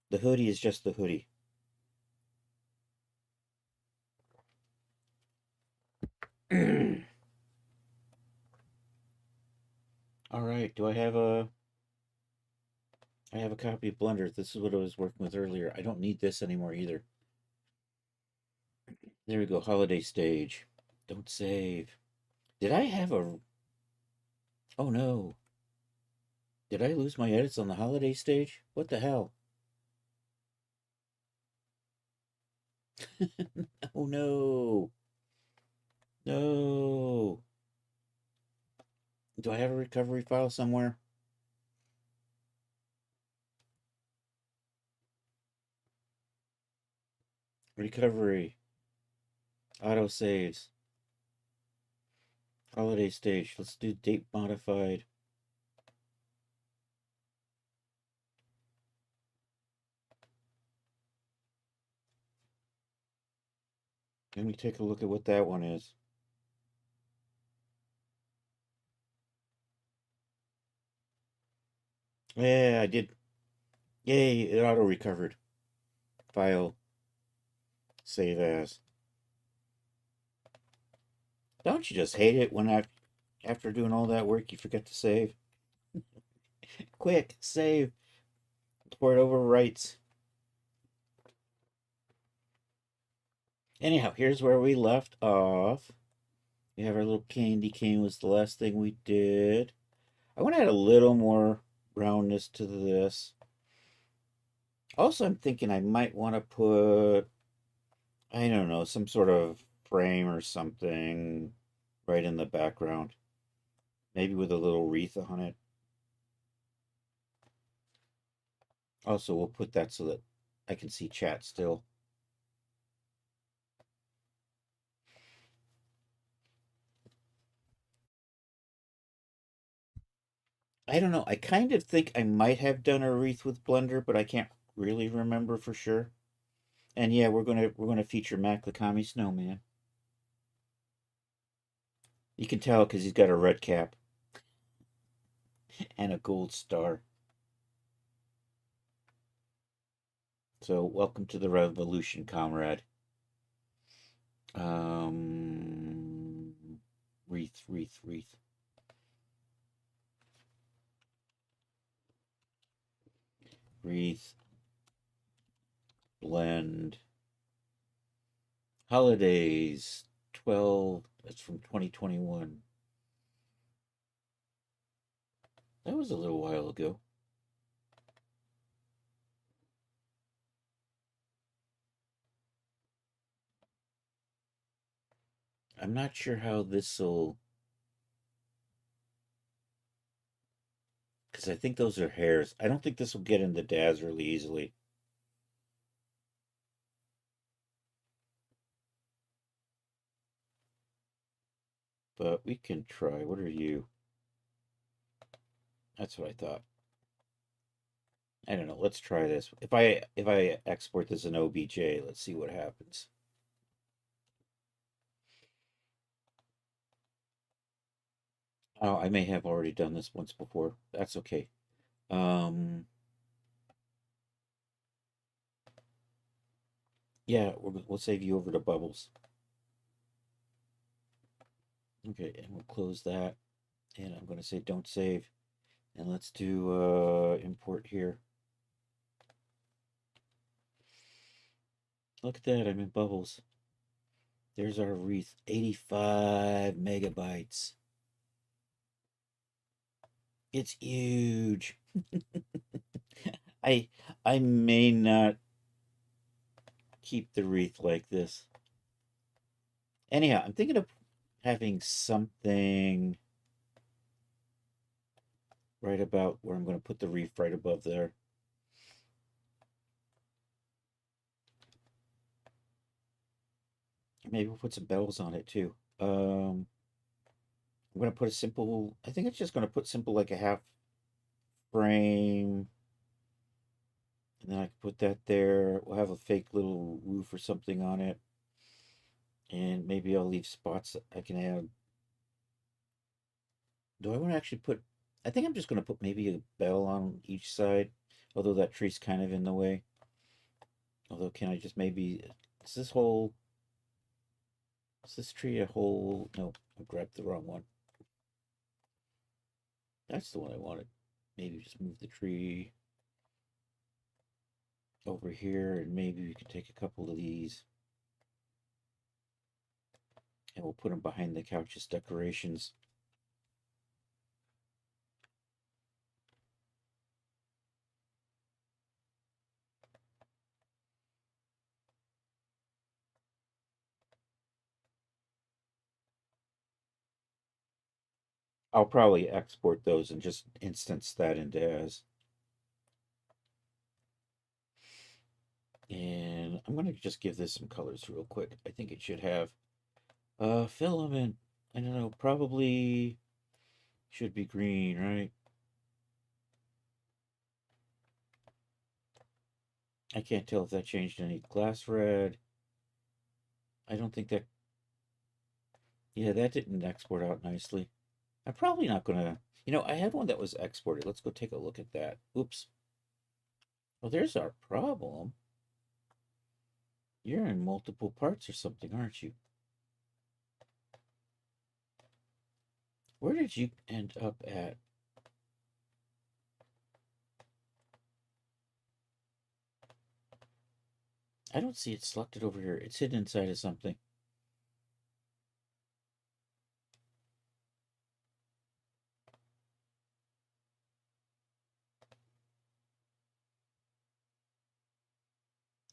The hoodie is just the hoodie. All right, do I have a copy of Blender. This is what I was working with earlier. I don't need this anymore either. There we go, holiday stage. Don't save. Did I have a Oh no. Did I lose my edits on the holiday stage? What the hell? Oh no. No. Do I have a recovery file somewhere? Recovery. Auto saves. Holiday stage. Let's do date modified. Let me take a look at what that one is. Yeah, I did. Yay, it auto recovered. File. Save as. Don't you just hate it when after doing all that work you forget to save? Quick, save before it overwrites. Anyhow, here's where we left off. We have our little candy cane was the last thing we did. I want to add a little more roundness to this. Also, I'm thinking I might want to put, I don't know, some sort of frame or something right in the background. Maybe with a little wreath on it. Also, we'll put that so that I can see chat still. I don't know. I kind of think I might have done a wreath with Blender, but I can't really remember for sure. And yeah, we're gonna feature Mac the Commie Snowman. You can tell because he's got a red cap and a gold star. So welcome to the revolution, comrade. Wreath, wreath, wreath. Wreath. Blend. Holidays 12. That's from 2021. That was a little while ago. I'm not sure how this'll. Because I think those are hairs. I don't think this will get into Daz really easily. But we can try. What are you? That's what I thought. I don't know. Let's try this. If I export this in OBJ, let's see what happens. Oh, I may have already done this once before. That's okay. Yeah, we'll save you over to Bubbles. Okay, and we'll close that. And I'm going to say don't save. And let's do import here. Look at that, I'm in Bubbles. There's our wreath, 85 megabytes. It's huge. I I may not keep the wreath like this. Anyhow, I'm thinking of having something right about where I'm going to put the wreath right above there. Maybe we'll put some bells on it too. I'm going to put a simple, I think it's just going to put simple like a half frame. And then I can put that there. We'll have a fake little roof or something on it. And maybe I'll leave spots that I can add. Do I want to actually put, I think I'm just going to put maybe a bell on each side. Although that tree's kind of in the way. Although can I just maybe, is this whole, is this tree a whole, no, I grabbed the wrong one. That's the one I wanted. Maybe just move the tree over here and maybe we can take a couple of these and we'll put them behind the couch as decorations. I'll probably export those and just instance that into as. And I'm going to just give this some colors real quick. I think it should have filament. I don't know, probably should be green, right? I can't tell if that changed any. Glass red. I don't think that, yeah, that didn't export out nicely. I'm probably not going to, I had one that was exported. Let's go take a look at that. Oops. Well, there's our problem. You're in multiple parts or something, aren't you? Where did you end up at? I don't see it selected over here. It's hidden inside of something.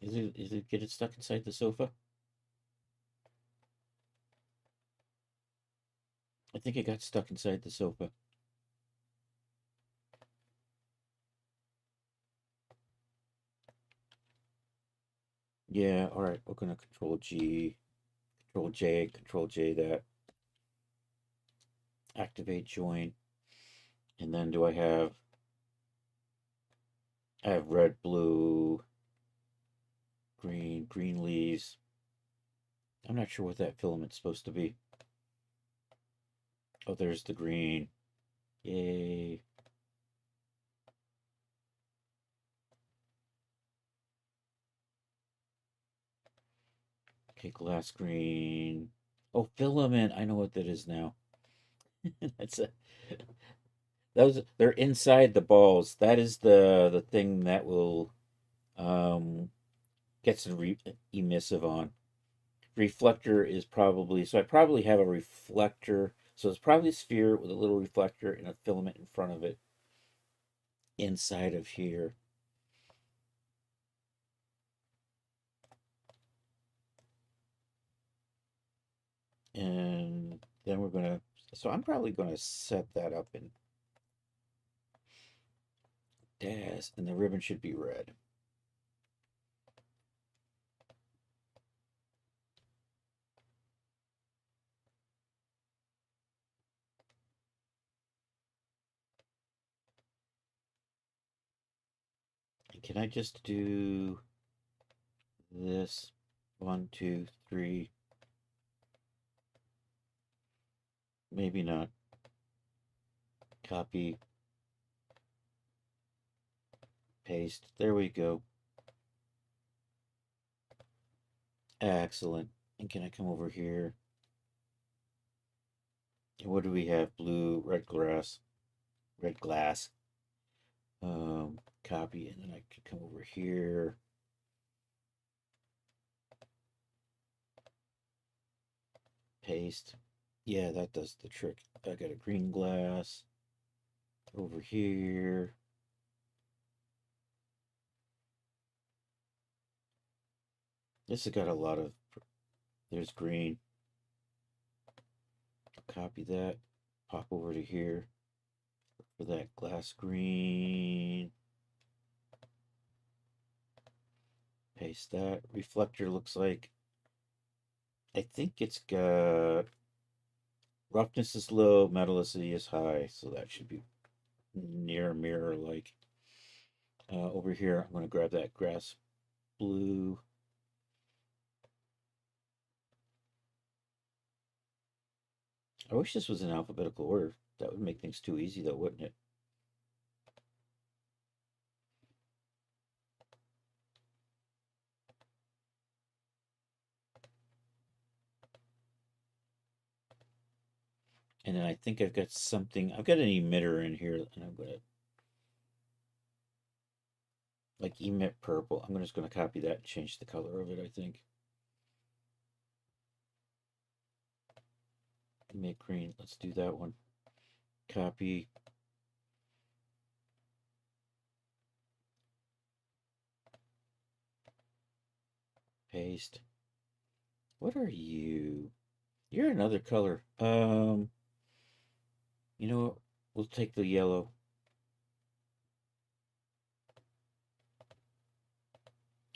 Is it get it stuck inside the sofa? I think it got stuck inside the sofa. Yeah, all right. We're gonna control G, control J that. Activate join. And then do I have red, blue, green leaves. I'm not sure what that filament's supposed to be. Oh, there's the green. Yay. Okay, glass green. Oh, filament. I know what that is now. That's a they're inside the balls. That is the thing that will get some emissive on. Reflector is probably, so I probably have a reflector. So it's probably a sphere with a little reflector and a filament in front of it inside of here. And then we're going to, so I'm probably going to set that up in, Daz, and the ribbon should be red. And can I just do this? 1, 2, 3. Maybe not. Copy. Paste. There we go. Excellent. And can I come over here? And what do we have? Blue, red glass. Red glass. Copy, and then I could come over here. Paste. Yeah, that does the trick. I got a green glass over here. This has got a lot of, there's green. Copy that, pop over to here for that glass green. Paste that. Reflector looks like, I think it's got roughness is low, metallicity is high, so that should be near mirror like. Over here, I'm going to grab that grass blue. I wish this was in alphabetical order. That would make things too easy though, wouldn't it? And then I think I've got something, I've got an emitter in here, and I'm going to, like emit purple. I'm just going to copy that and change the color of it, I think. Emit green, let's do that one. Copy. Paste. What are you? You're another color. You know what? We'll take the yellow.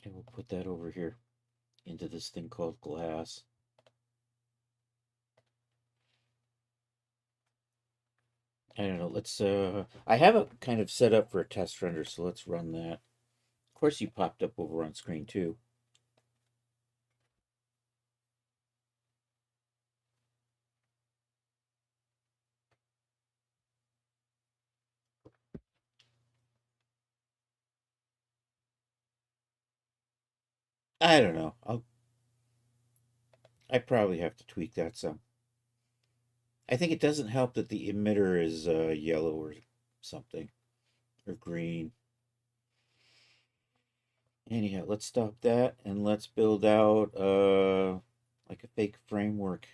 And we'll put that over here into this thing called glass. I don't know, let's, I have it kind of set up for a test render, so let's run that. Of course, you popped up over on screen too. I don't know. I probably have to tweak that some. I think it doesn't help that the emitter is yellow or something, or green. Anyhow, let's stop that and let's build out like a fake framework.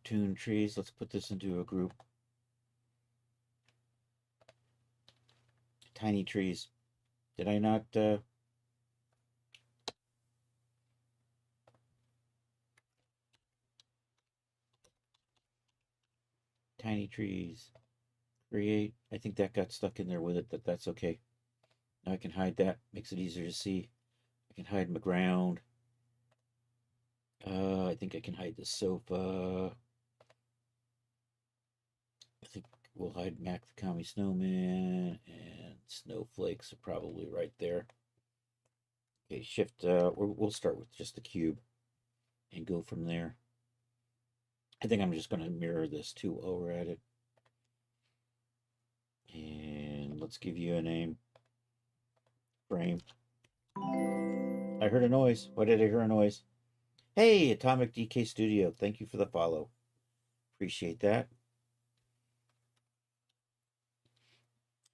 Tune trees. Let's put this into a group. Tiny trees. Did I not? Tiny trees. Create. I think that got stuck in there with it, but that's okay. Now I can hide that. Makes it easier to see. I can hide my ground. I think I can hide the sofa. I think we'll hide Mac the Commie Snowman, and snowflakes are probably right there. Okay, shift, we'll start with just the cube and go from there. I think I'm just going to mirror this too while we're at it. And let's give you a name. Frame. I heard a noise. Why did I hear a noise? Hey, Atomic DK Studio. Thank you for the follow. Appreciate that.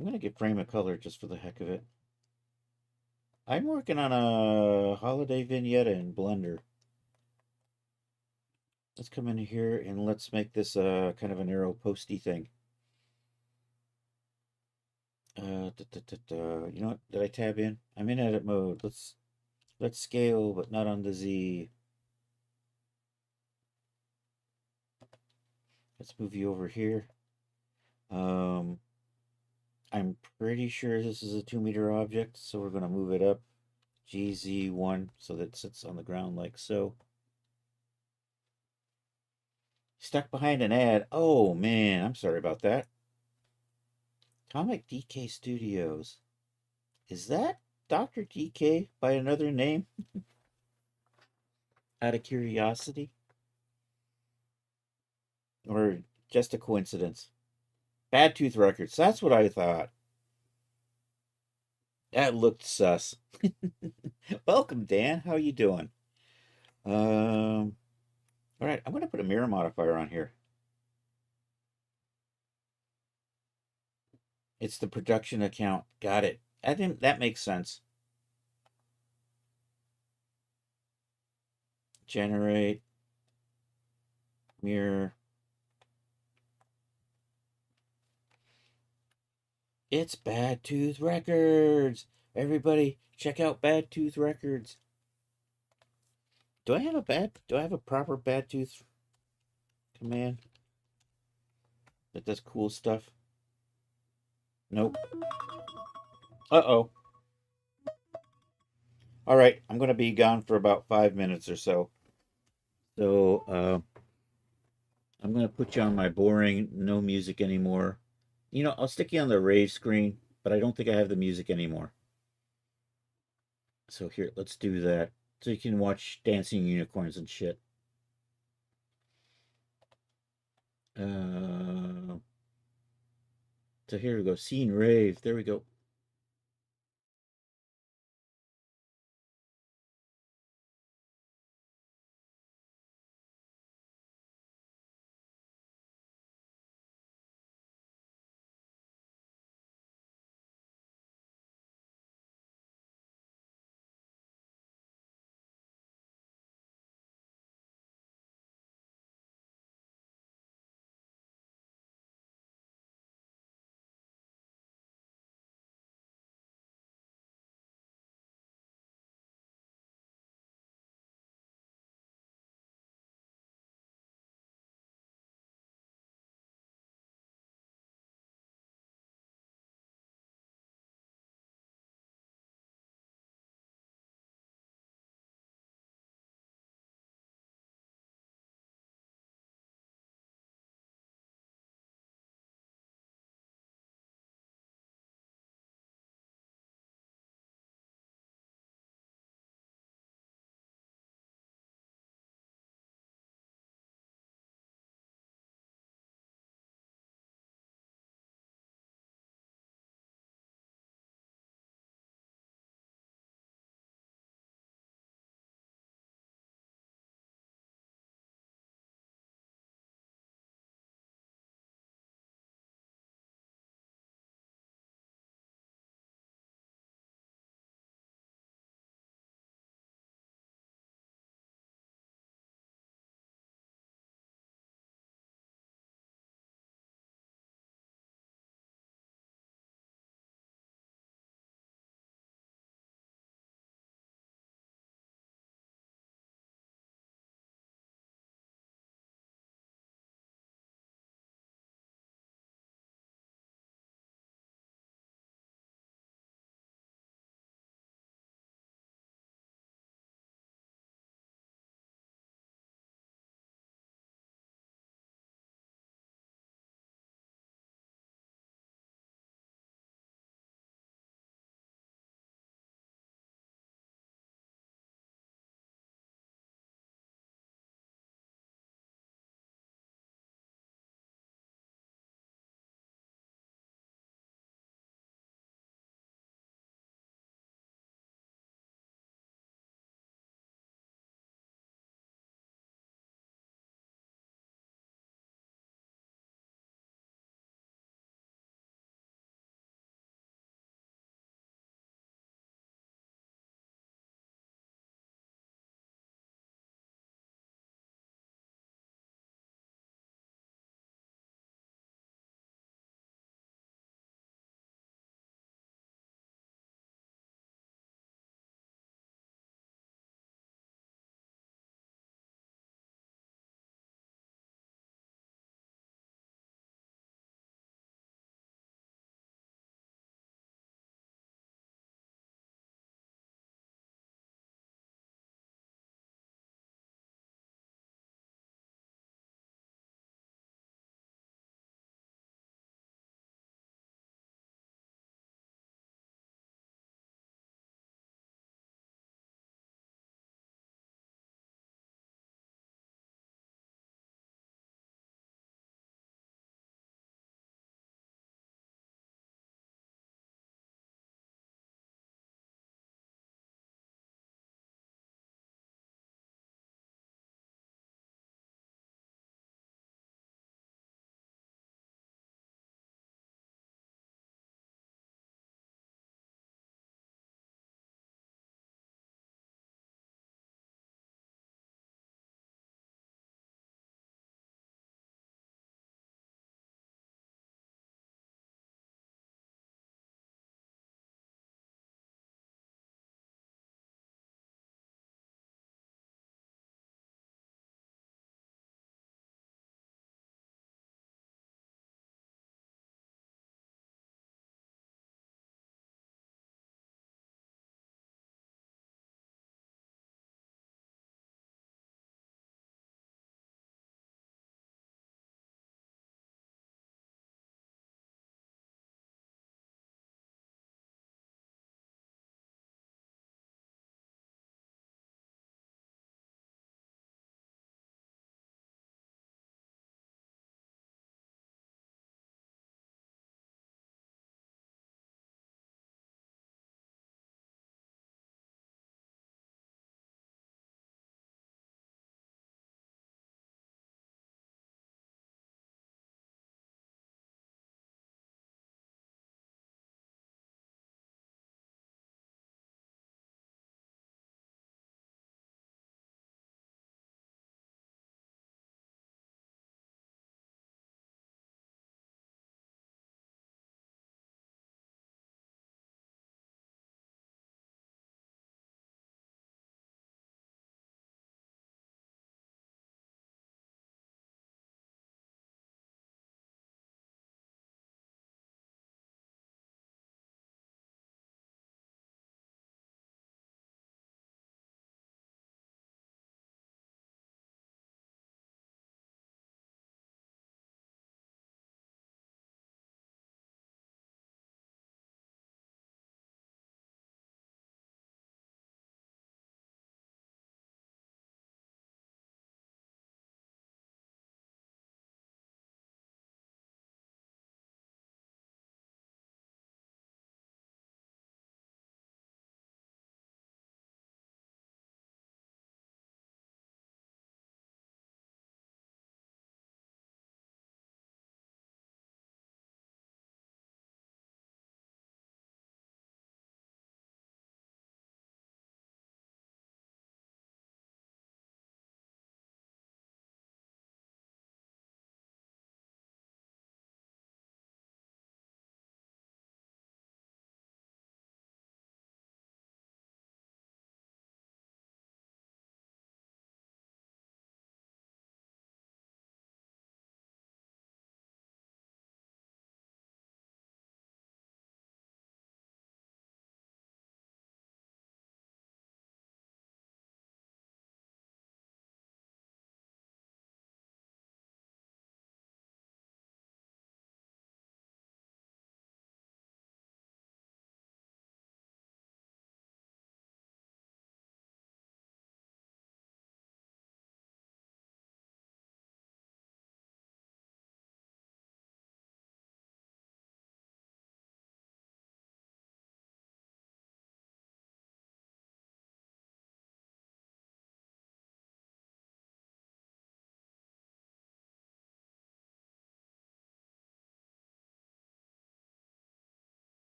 I'm going to get frame a color just for the heck of it. I'm working on a holiday vignette in Blender. Let's come in here and let's make this kind of an arrow posty thing. You know what? Did I tab in? I'm in edit mode. Let's scale, but not on the Z. Let's move you over here. I'm pretty sure this is a 2-meter object, so we're going to move it up GZ1 so that it sits on the ground like so. Stuck behind an ad. Oh man, I'm sorry about that. Comic DK Studios. Is that Dr. DK by another name? Out of curiosity? Or just a coincidence? Bad Tooth Records. That's what I thought. That looked sus. Welcome, Dan. How you doing? All right, I'm going to put a mirror modifier on here. It's the production account. Got it. That makes sense. Generate mirror. It's Bad Tooth Records. Everybody, check out Bad Tooth Records. Do I have a proper Bad Tooth command that does cool stuff? Nope. Uh-oh. All right, I'm going to be gone for about 5 minutes or so. So, I'm going to put you on my boring, no music anymore. I'll stick you on the rave screen, but I don't think I have the music anymore. So here, let's do that. So you can watch dancing unicorns and shit. So here we go. Scene rave. There we go.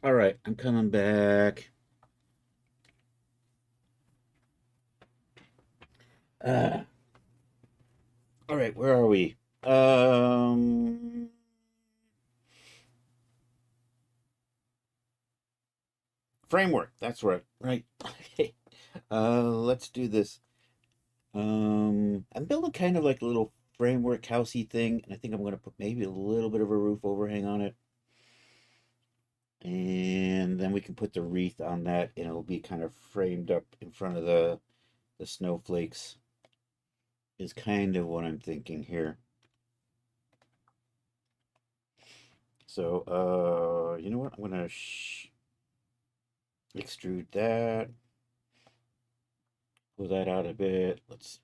All right, I'm coming back. Uh, all right, where are we? Um, Framework. That's right. Right. Okay. Let's do this. I'm building kind of like a little framework housey thing, and I think I'm gonna put maybe a little bit of a roof overhang on it, and then we can put the wreath on that, and it'll be kind of framed up in front of the snowflakes. Is kind of what I'm thinking here. So, you know what? I'm gonna extrude that, pull that out a bit. Let's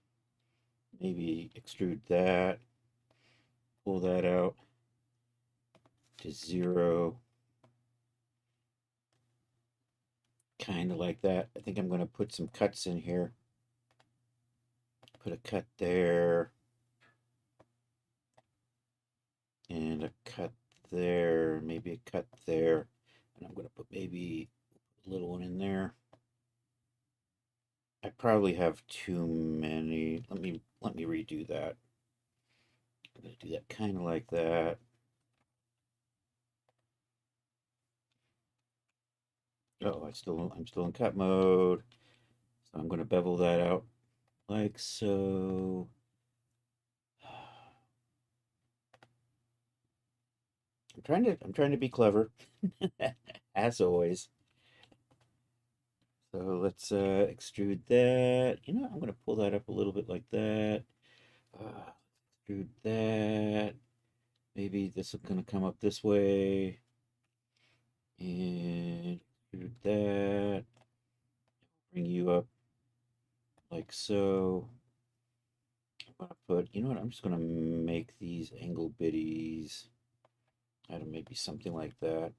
maybe extrude that, pull that out to 0, kind of like that. I think I'm gonna put some cuts in here. Put a cut there, and a cut there, maybe a cut there, and I'm gonna put maybe a little one in there. I probably have too many. Let me redo that. I'm gonna do that kind of like that. Oh, I'm still in cut mode. So I'm gonna bevel that out like so. I'm trying to be clever, as always. So let's extrude that. You know, I'm gonna pull that up a little bit like that. Uh, extrude that. Maybe this is gonna come up this way, and extrude that. Bring you up like so. I'm gonna put. You know what? I'm just gonna make these angle biddies. I don't know, maybe something like that.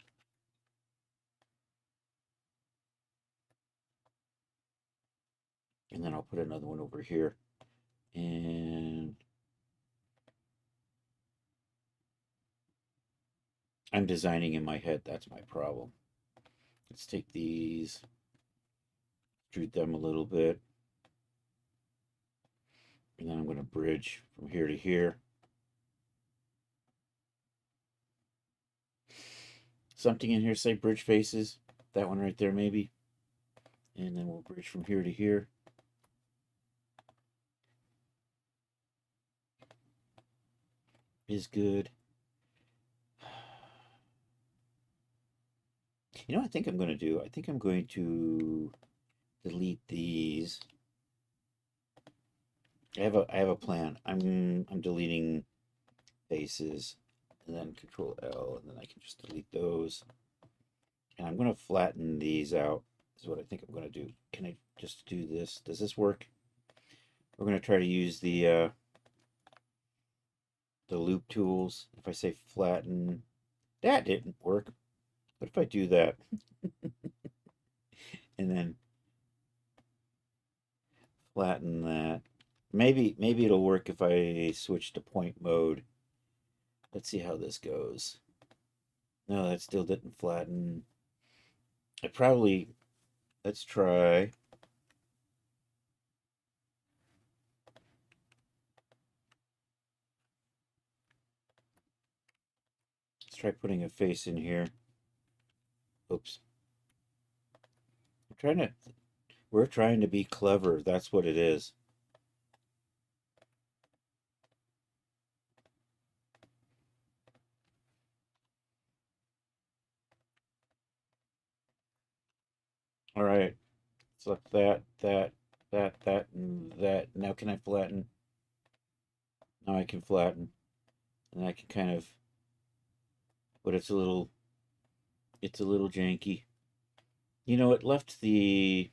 And then I'll put another one over here. And I'm designing in my head. That's my problem. Let's take these, extrude them a little bit. And then I'm going to bridge from here to here. Something in here say bridge faces. That one right there, maybe. And then we'll bridge from here to here. Is good. You know what I think I'm going to do? I think I'm going to delete these. I have a plan. I'm deleting faces, and then Control L, and then I can just delete those. And I'm going to flatten these out. Is what I think I'm going to do. Can I just do this? Does this work? We're going to try to use the loop tools. If I say flatten, that didn't work. What if I do that? And then flatten that. Maybe it'll work if I switch to point mode. Let's see how this goes. No, that still didn't flatten. I probably, let's try. Let's try putting a face in here. Oops. We're trying to be clever. That's what it is. All right. Select that, and that. Now can I flatten? Now I can flatten. And I can kind of, but it's a little janky. You know, it left the,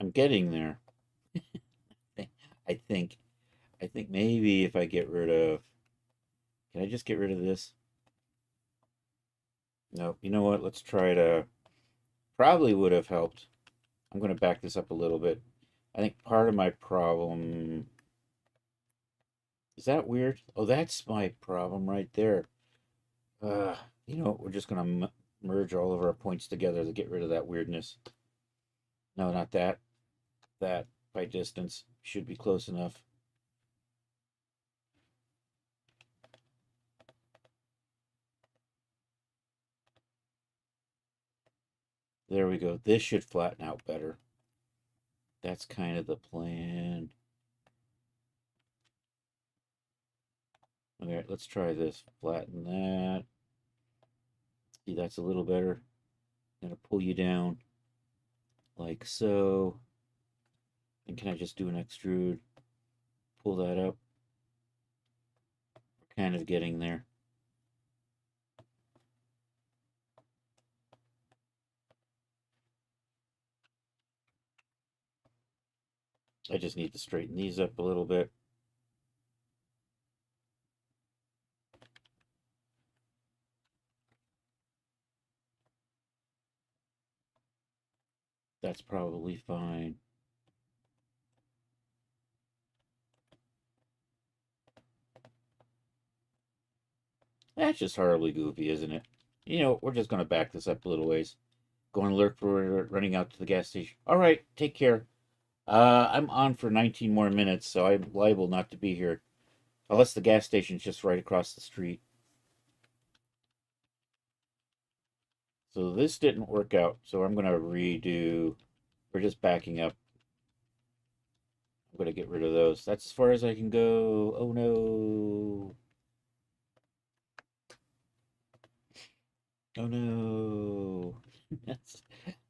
I'm getting there. I think, I think maybe if I get rid of, can I just get rid of this? No, you know what? Let's try to, probably would have helped. I'm going to back this up a little bit. I think part of my problem is that weird. Oh, that's my problem right there. Uh, you know, we're just gonna merge all of our points together to get rid of that weirdness. No, not that. That by distance should be close enough. There we go. This should flatten out better. That's kind of the plan. All right, let's try this. Flatten that. See, that's a little better. I'm gonna pull you down like so. And can I just do an extrude? Pull that up. We're kind of getting there. I just need to straighten these up a little bit. That's probably fine. That's just horribly goofy, isn't it? You know, we're just going to back this up a little ways. Going to lurk for running out to the gas station. All right, take care. I'm on for 19 more minutes, so I'm liable not to be here. Unless the gas station's just right across the street. So this didn't work out, so I'm going to redo. We're just backing up. I'm going to get rid of those. That's as far as I can go. Oh no. Oh no.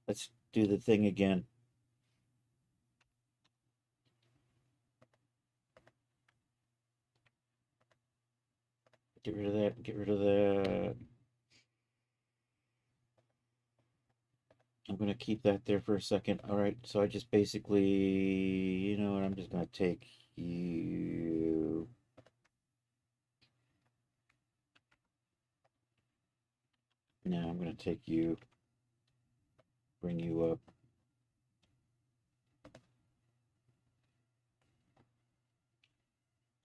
Let's do the thing again. Get rid of that. Get rid of that. I'm going to keep that there for a second. All right. So I just basically, you know what? I'm just going to take you. Now I'm going to take you, bring you up.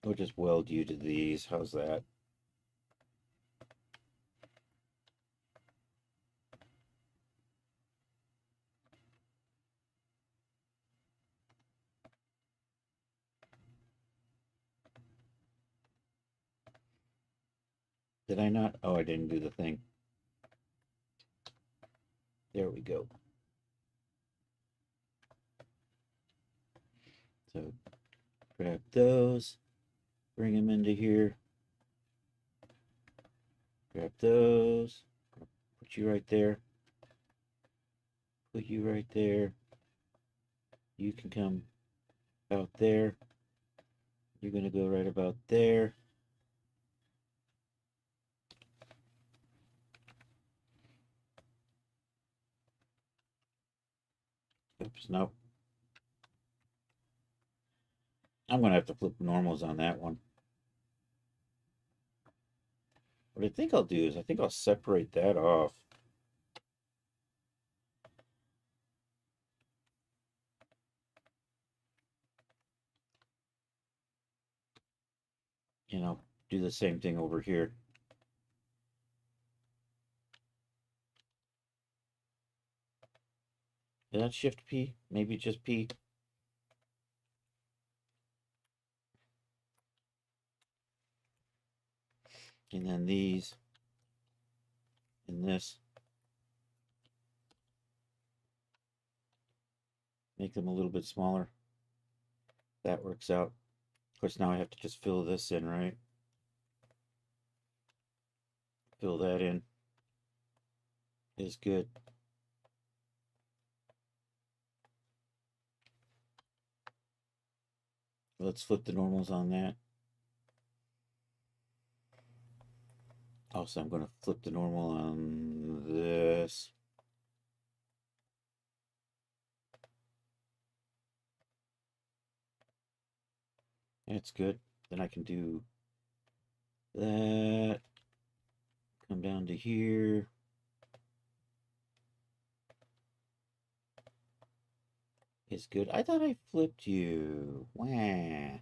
We'll just weld you to these. How's that? Did I not? Oh, I didn't do the thing. There we go. So grab those, bring them into here. Grab those, put you right there. Put you right there. You can come out there. You're going to go right about there. Oops, nope. I'm going to have to flip normals on that one. What I think I'll do is I think I'll separate that off. You know, do the same thing over here. Did that shift P? Maybe just P. And then these. And this. Make them a little bit smaller. That works out. Of course, now I have to just fill this in, right? Fill that in. Is good. Let's flip the normals on that. Also, I'm going to flip the normal on this. That's good. Then I can do that. Come down to here. is good. I thought I flipped you. Wah.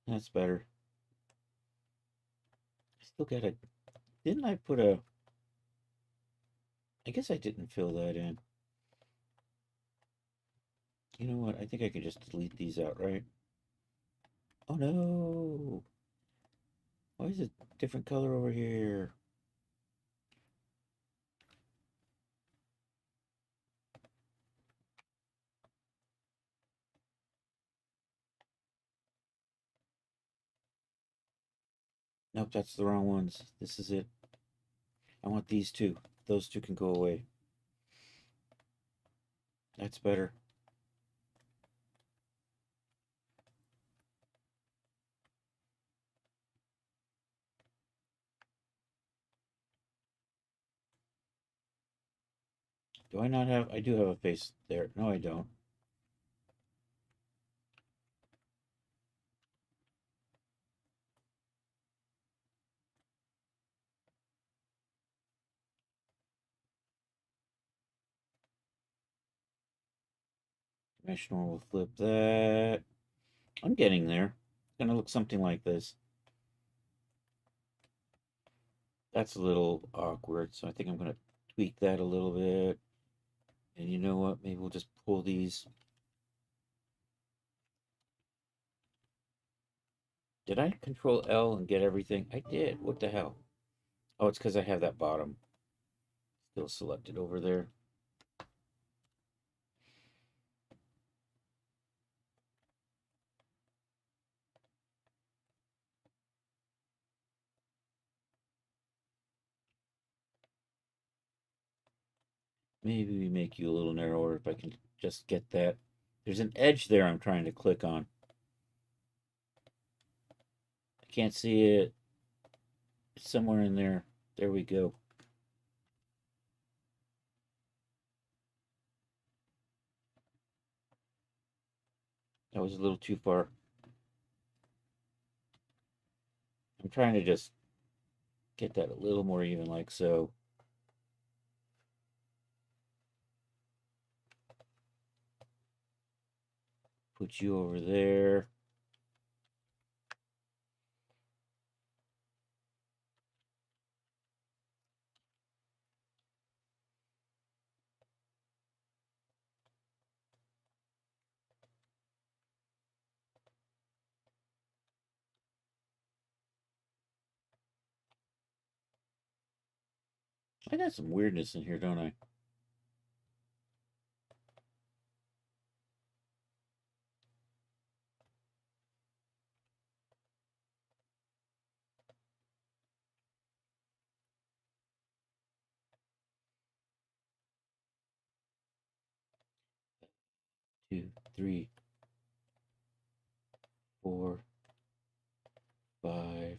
That's better. I still got a. Didn't I put a. I guess I didn't fill that in. You know what? I think I could just delete these out, right? Oh no! Why is it different color over here? Nope, that's the wrong ones. This is it. I want these two. Those two can go away. That's better. Do I not have? I do have a face there. No, I don't. Dimensional will flip that. I'm getting there. It's gonna look something like this. That's a little awkward, so I think I'm gonna tweak that a little bit. And you know what? Maybe we'll just pull these. Did I control L and get everything? I did. What the hell? Oh, it's because I have that bottom still selected over there. Maybe we make you a little narrower if I can just get that. There's an edge there I'm trying to click on. I can't see it. It's somewhere in there. There we go. That was a little too far. I'm trying to just get that a little more even, like so. Put you over there. I got some weirdness in here, don't I? 2, 3, 4, 5.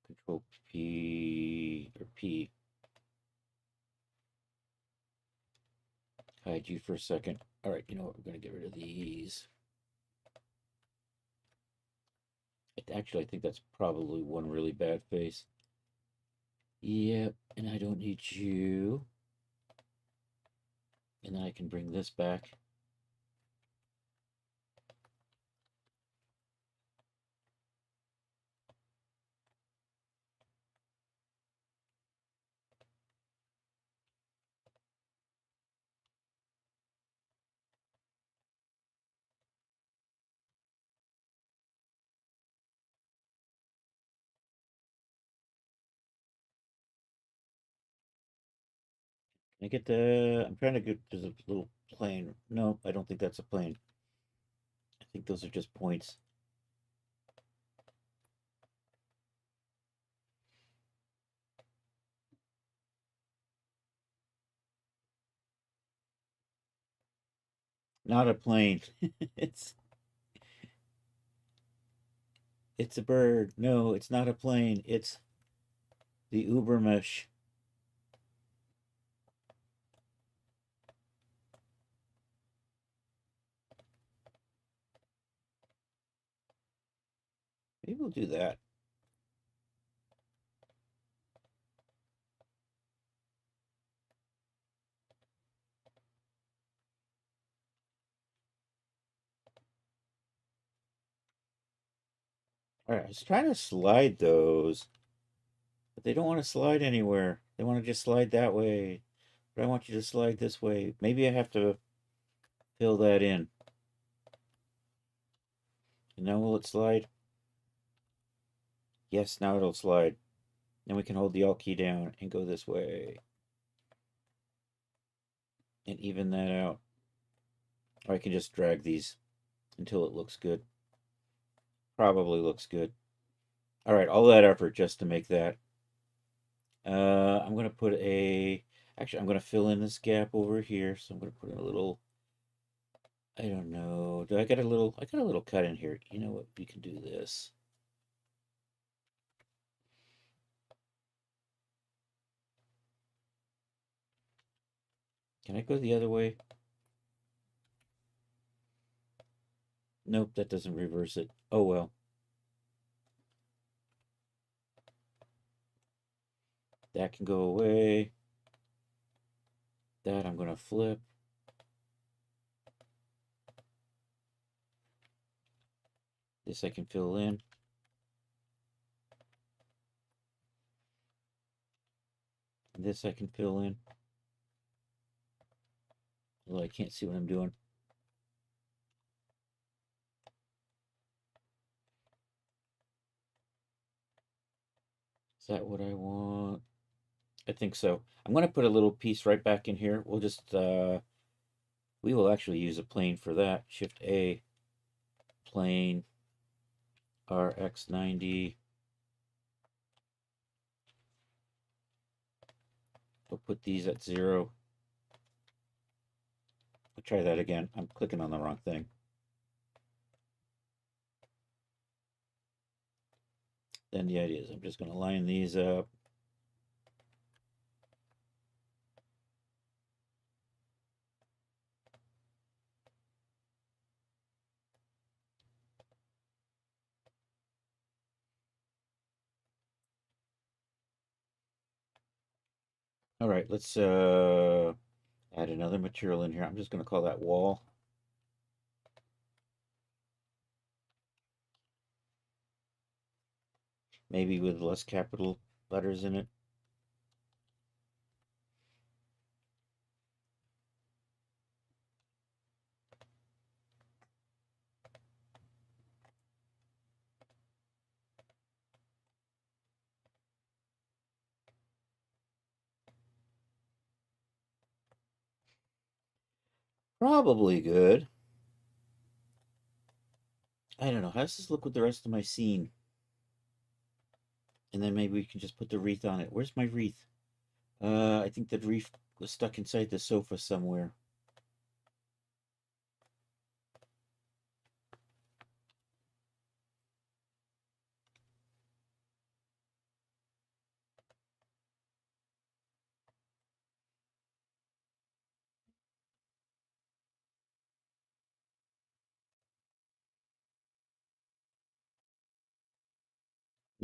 Control P or P. Hide you for a second. All right, you know what? We're going to get rid of these. Actually, I think that's probably one really bad face. Yep, and I don't need you. And then I can bring this back. Can I get the... I'm trying to get... There's a little plane. No, I don't think that's a plane. I think those are just points. Not a plane. it's it's a bird. No, it's not a plane. It's the Ubermesh. Maybe we'll do that. All right, I was trying to slide those, but they don't want to slide anywhere. They want to just slide that way. But I want you to slide this way. Maybe I have to fill that in. And now will it slide? Yes, now it'll slide. Then we can hold the Alt key down and go this way. And even that out. Or I can just drag these until it looks good. Probably looks good. All right, all that effort just to make that. I'm going to put a... Actually, I'm going to fill in this gap over here. So I'm going to put in a little... I don't know. Do I got a little... I got a little cut in here. You know what? We can do this. Can I go the other way? Nope, that doesn't reverse it. Oh well. That can go away. That I'm going to flip. This I can fill in. And this I can fill in. Well, I can't see what I'm doing. Is that what I want? I think so. I'm going to put a little piece right back in here. We'll just, we will actually use a plane for that. Shift A, plane, RX90. We'll put these at 0. I'll try that again. I'm clicking on the wrong thing. Then the idea is I'm just going to line these up. All right, let's add another material in here. I'm just going to call that wall. Maybe with less capital letters in it. Probably good. I don't know. How does this look with the rest of my scene? And then maybe we can just put the wreath on it. Where's my wreath? I think the wreath was stuck inside the sofa somewhere.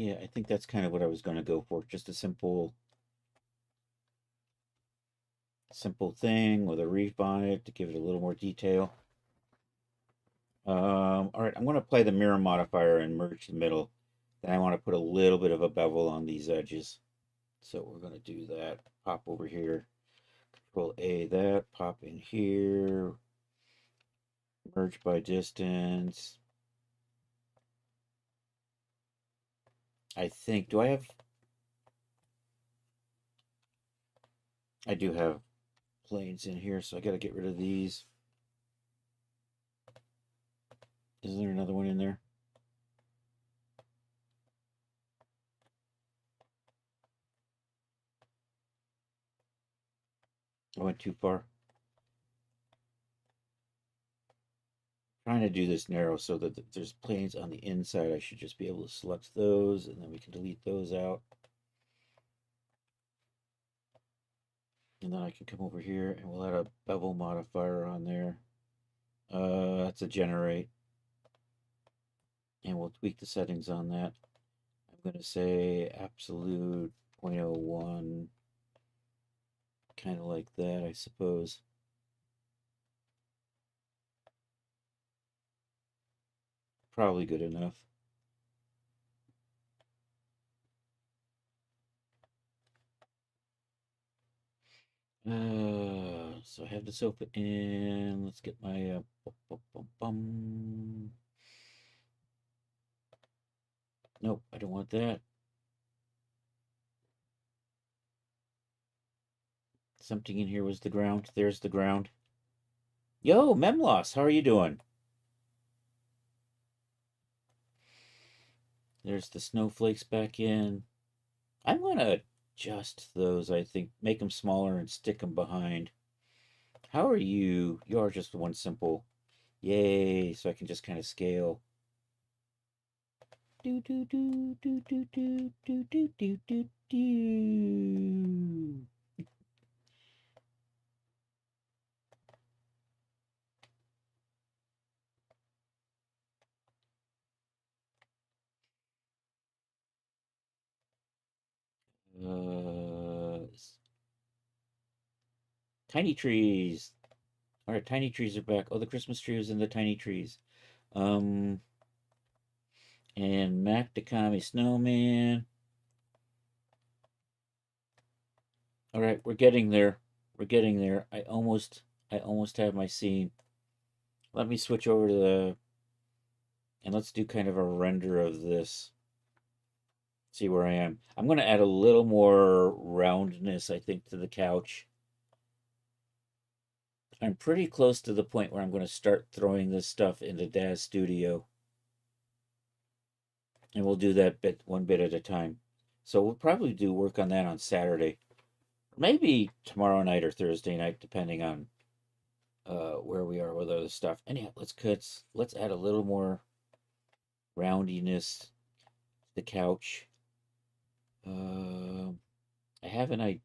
Yeah, I think that's kind of what I was going to go for. Just a simple thing with a wreath on it to give it a little more detail. All right, I'm going to apply the mirror modifier and merge the middle. Then I want to put a little bit of a bevel on these edges. So we're going to do that. Pop over here. Control A that. Pop in here. Merge by distance. I think, do I have... I do have planes in here, so I got to get rid of these. Is there another one in there? I went too far. Trying to do this narrow so that there's planes on the inside. I should just be able to select those, and then we can delete those out. And then I can come over here and we'll add a bevel modifier on there. That's a generate. And we'll tweak the settings on that. I'm going to say absolute 0.01. Kind of like that, I suppose. Probably good enough. So I have the sofa in. Let's get my Nope, I don't want that. Something in here was the ground. There's the ground. Yo, Memloss, how are you doing? There's the snowflakes back in. I'm gonna adjust those, I think. Make them smaller and stick them behind. How are you? You are just one simple. Yay, so I can just kind of scale. Do do do do do do do do do do do. Tiny trees. All right, tiny trees are back. Oh, the Christmas tree was in the tiny trees. Um, and Mac Dakami Snowman. All right, we're getting there. We're getting there. I almost have my scene. Let me switch over to and let's do kind of a render of this. See where I am. I'm going to add a little more roundness, I think, to the couch. I'm pretty close to the point where I'm going to start throwing this stuff into Daz Studio. And we'll do that one bit at a time. So we'll probably do work on that on Saturday. Maybe tomorrow night or Thursday night, depending on where we are with other stuff. Anyhow, let's add a little more roundiness to the couch. I have an idea.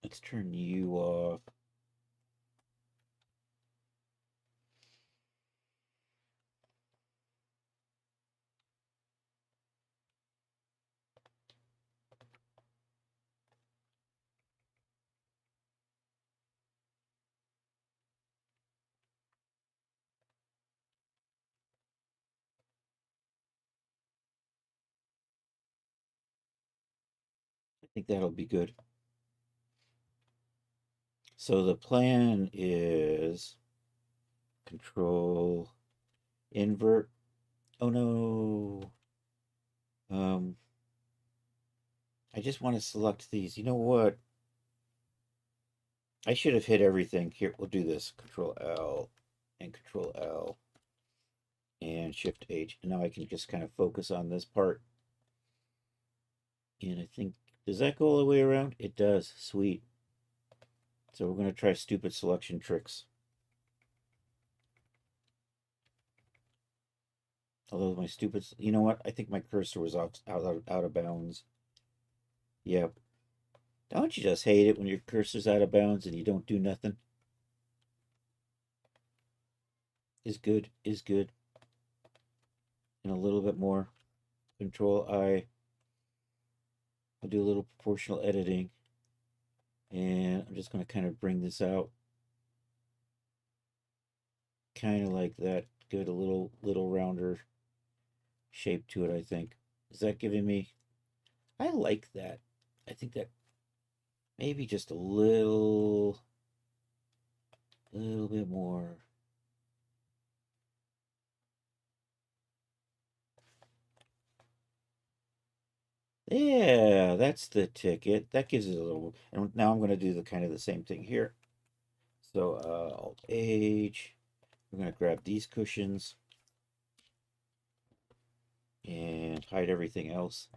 Let's turn you off. I think that'll be good. So the plan is control invert. Oh no. I just want to select these. You know what? I should have hit everything. Here, we'll do this. Control L and Control L and Shift H. And now I can just kind of focus on this part. And I think, does that go all the way around? It does. Sweet. So we're going to try stupid selection tricks. Although my stupid, you know what? I think my cursor was out of bounds. Yep. Don't you just hate it when your cursor's out of bounds and you don't do nothing? Is good, is good. And a little bit more. Control I. I'll do a little proportional editing. And I'm just going to kind of bring this out. Kind of like that. Give it a little rounder shape to it, I think. Is that giving me... I like that. I think that maybe just a little bit more. Yeah, that's the ticket. That gives it a little. And now I'm going to do the kind of the same thing here. So Alt H. We're going to grab these cushions and hide everything else.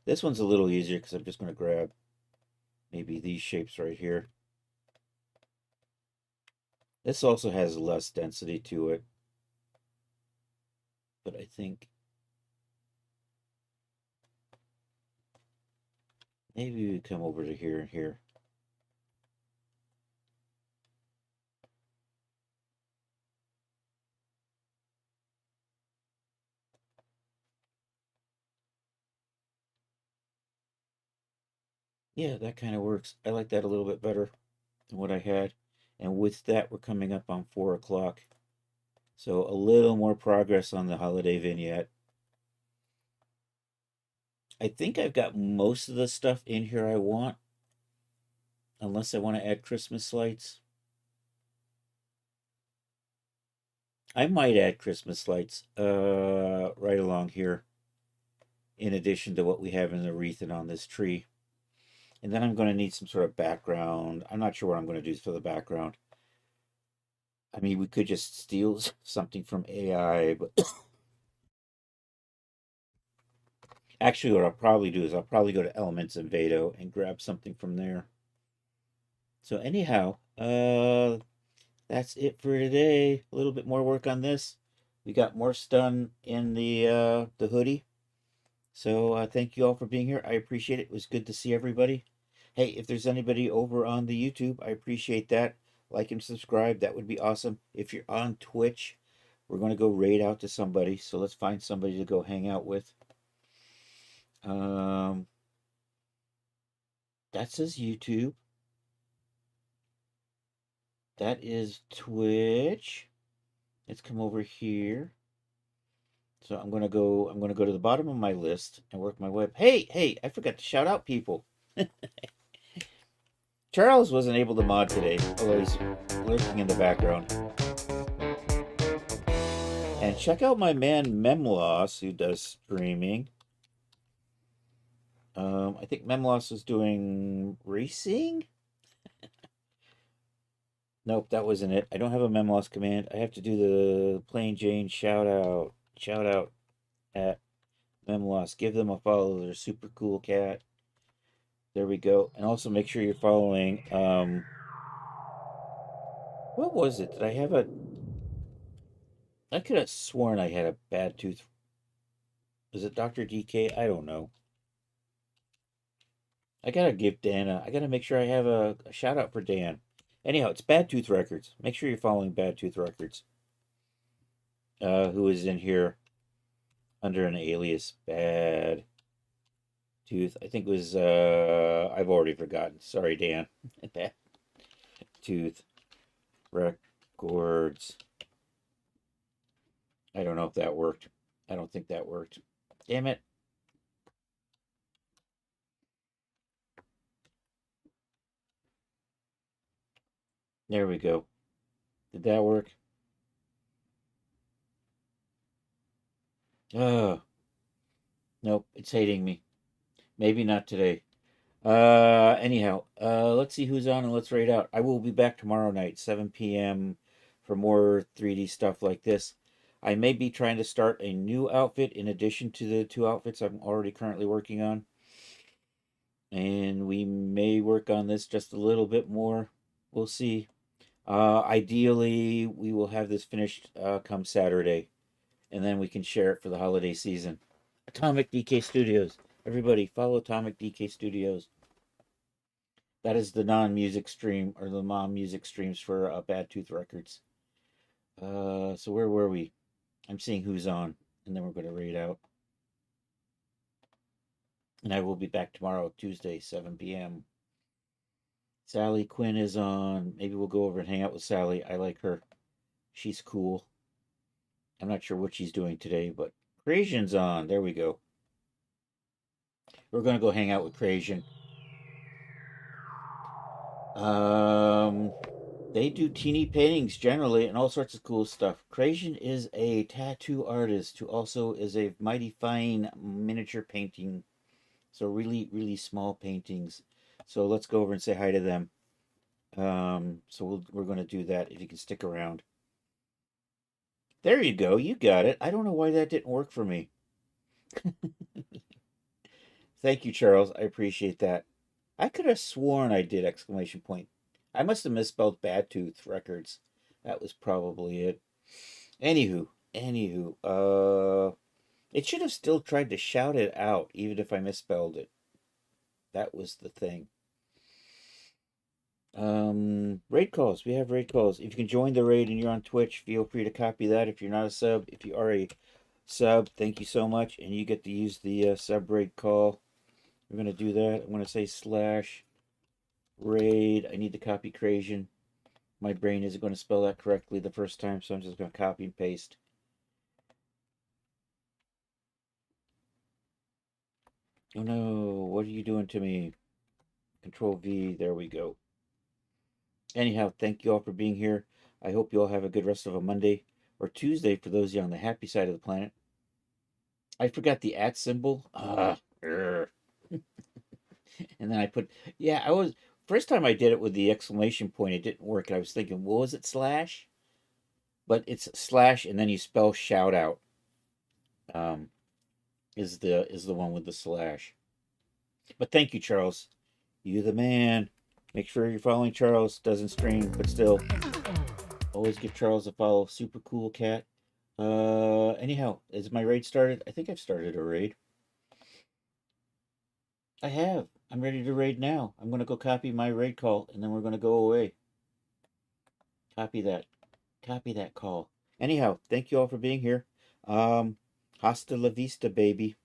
This one's a little easier because I'm just going to grab maybe these shapes right here. This also has less density to it, but I think maybe we come over to here and here. Yeah, that kind of works. I like that a little bit better than what I had. And with that, we're coming up on 4 o'clock. So a little more progress on the holiday vignette. I think I've got most of the stuff in here I want, unless I want to add Christmas lights. I might add Christmas lights right along here, in addition to what we have in the wreath and on this tree. And then I'm going to need some sort of background. I'm not sure what I'm going to do for the background. I mean, we could just steal something from AI, but actually, what I'll probably do is I'll probably go to Elements and Vado and grab something from there. So anyhow, that's it for today. A little bit more work on this. We got Morphs done in the hoodie. So thank you all for being here. I appreciate it. It was good to see everybody. Hey, if there's anybody over on the YouTube, I appreciate that. Like and subscribe. That would be awesome. If you're on Twitch, we're going to go raid out to somebody. So let's find somebody to go hang out with. That says YouTube. That is Twitch. Let's come over here. So I'm gonna go to the bottom of my list and work my way up. Hey, I forgot to shout out people. Charles wasn't able to mod today, although he's lurking in the background. And check out my man Memloss, who does streaming. I think Memloss is doing racing. Nope, that wasn't it. I don't have a Memloss command. I have to do the Plain Jane shout out. Shout out at Memloss. Give them a follow. They're a super cool cat. There we go. And also make sure you're following. What was it? Did I have a? I could have sworn I had a bad tooth. Was it Dr. DK? I don't know. I gotta give Dan I gotta make sure I have a shout out for Dan. Anyhow, it's Bad Tooth Records. Make sure you're following Bad Tooth Records. Who is in here under an alias Bad Tooth. I think it was I've already forgotten. Sorry, Dan. Bad Tooth Records. I don't know if that worked. I don't think that worked. Damn it. There we go. Did that work? Oh, nope. It's hating me. Maybe not today. Anyhow, let's see who's on and let's raid out. I will be back tomorrow night, 7 p.m. for more 3D stuff like this. I may be trying to start a new outfit in addition to the two outfits I'm already currently working on. And we may work on this just a little bit more. We'll see. Ideally, we will have this finished come Saturday, and then we can share it for the holiday season. Atomic DK Studios. Everybody, follow Atomic DK Studios. That is the non-music stream, or the mom music streams for Bad Tooth Records. So where were we? I'm seeing who's on, and then we're going to raid out. And I will be back tomorrow, Tuesday, 7 p.m. Sally Quinn is on. Maybe we'll go over and hang out with Sally. I like her. She's cool. I'm not sure what she's doing today, but Creation's on. There we go. We're going to go hang out with Creation. They do teeny paintings generally and all sorts of cool stuff. Creation is a tattoo artist who also is a mighty fine miniature painting. So really, really small paintings. So let's go over and say hi to them. So we're going to do that if you can stick around. There you go. You got it. I don't know why that didn't work for me. Thank you, Charles. I appreciate that. I could have sworn I did exclamation point. I must have misspelled Bad Tooth Records. That was probably it. Anywho, it should have still tried to shout it out, even if I misspelled it. That was the thing. Raid calls. We have raid calls. If you can join the raid and you're on Twitch, feel free to copy that. If you're not a sub, if you are a sub, thank you so much, and you get to use the sub raid call. We're gonna do that. I'm gonna say /raid. I need to copy Creation. My brain isn't going to spell that correctly the first time, so I'm just going to copy and paste. Oh no, what are you doing to me? Control V, there we go. Anyhow, thank you all for being here. I hope you all have a good rest of a Monday or Tuesday for those of you on the happy side of the planet. I forgot the @ symbol. And then I put, yeah, I was, first time I did it with the exclamation point, it didn't work. I was thinking, what was it, slash? But it's slash and then you spell shout out. Um, is the one with the slash. But thank you, Charles. You the man. Make sure you're following Charles. Doesn't stream, but still, always give Charles a follow. Super cool cat. Anyhow, is my raid started? I think I've started a raid. I have. I'm ready to raid now. I'm gonna go copy my raid call, and then we're gonna go away. Copy that. Copy that call. Anyhow, thank you all for being here. Um, hasta la vista, baby.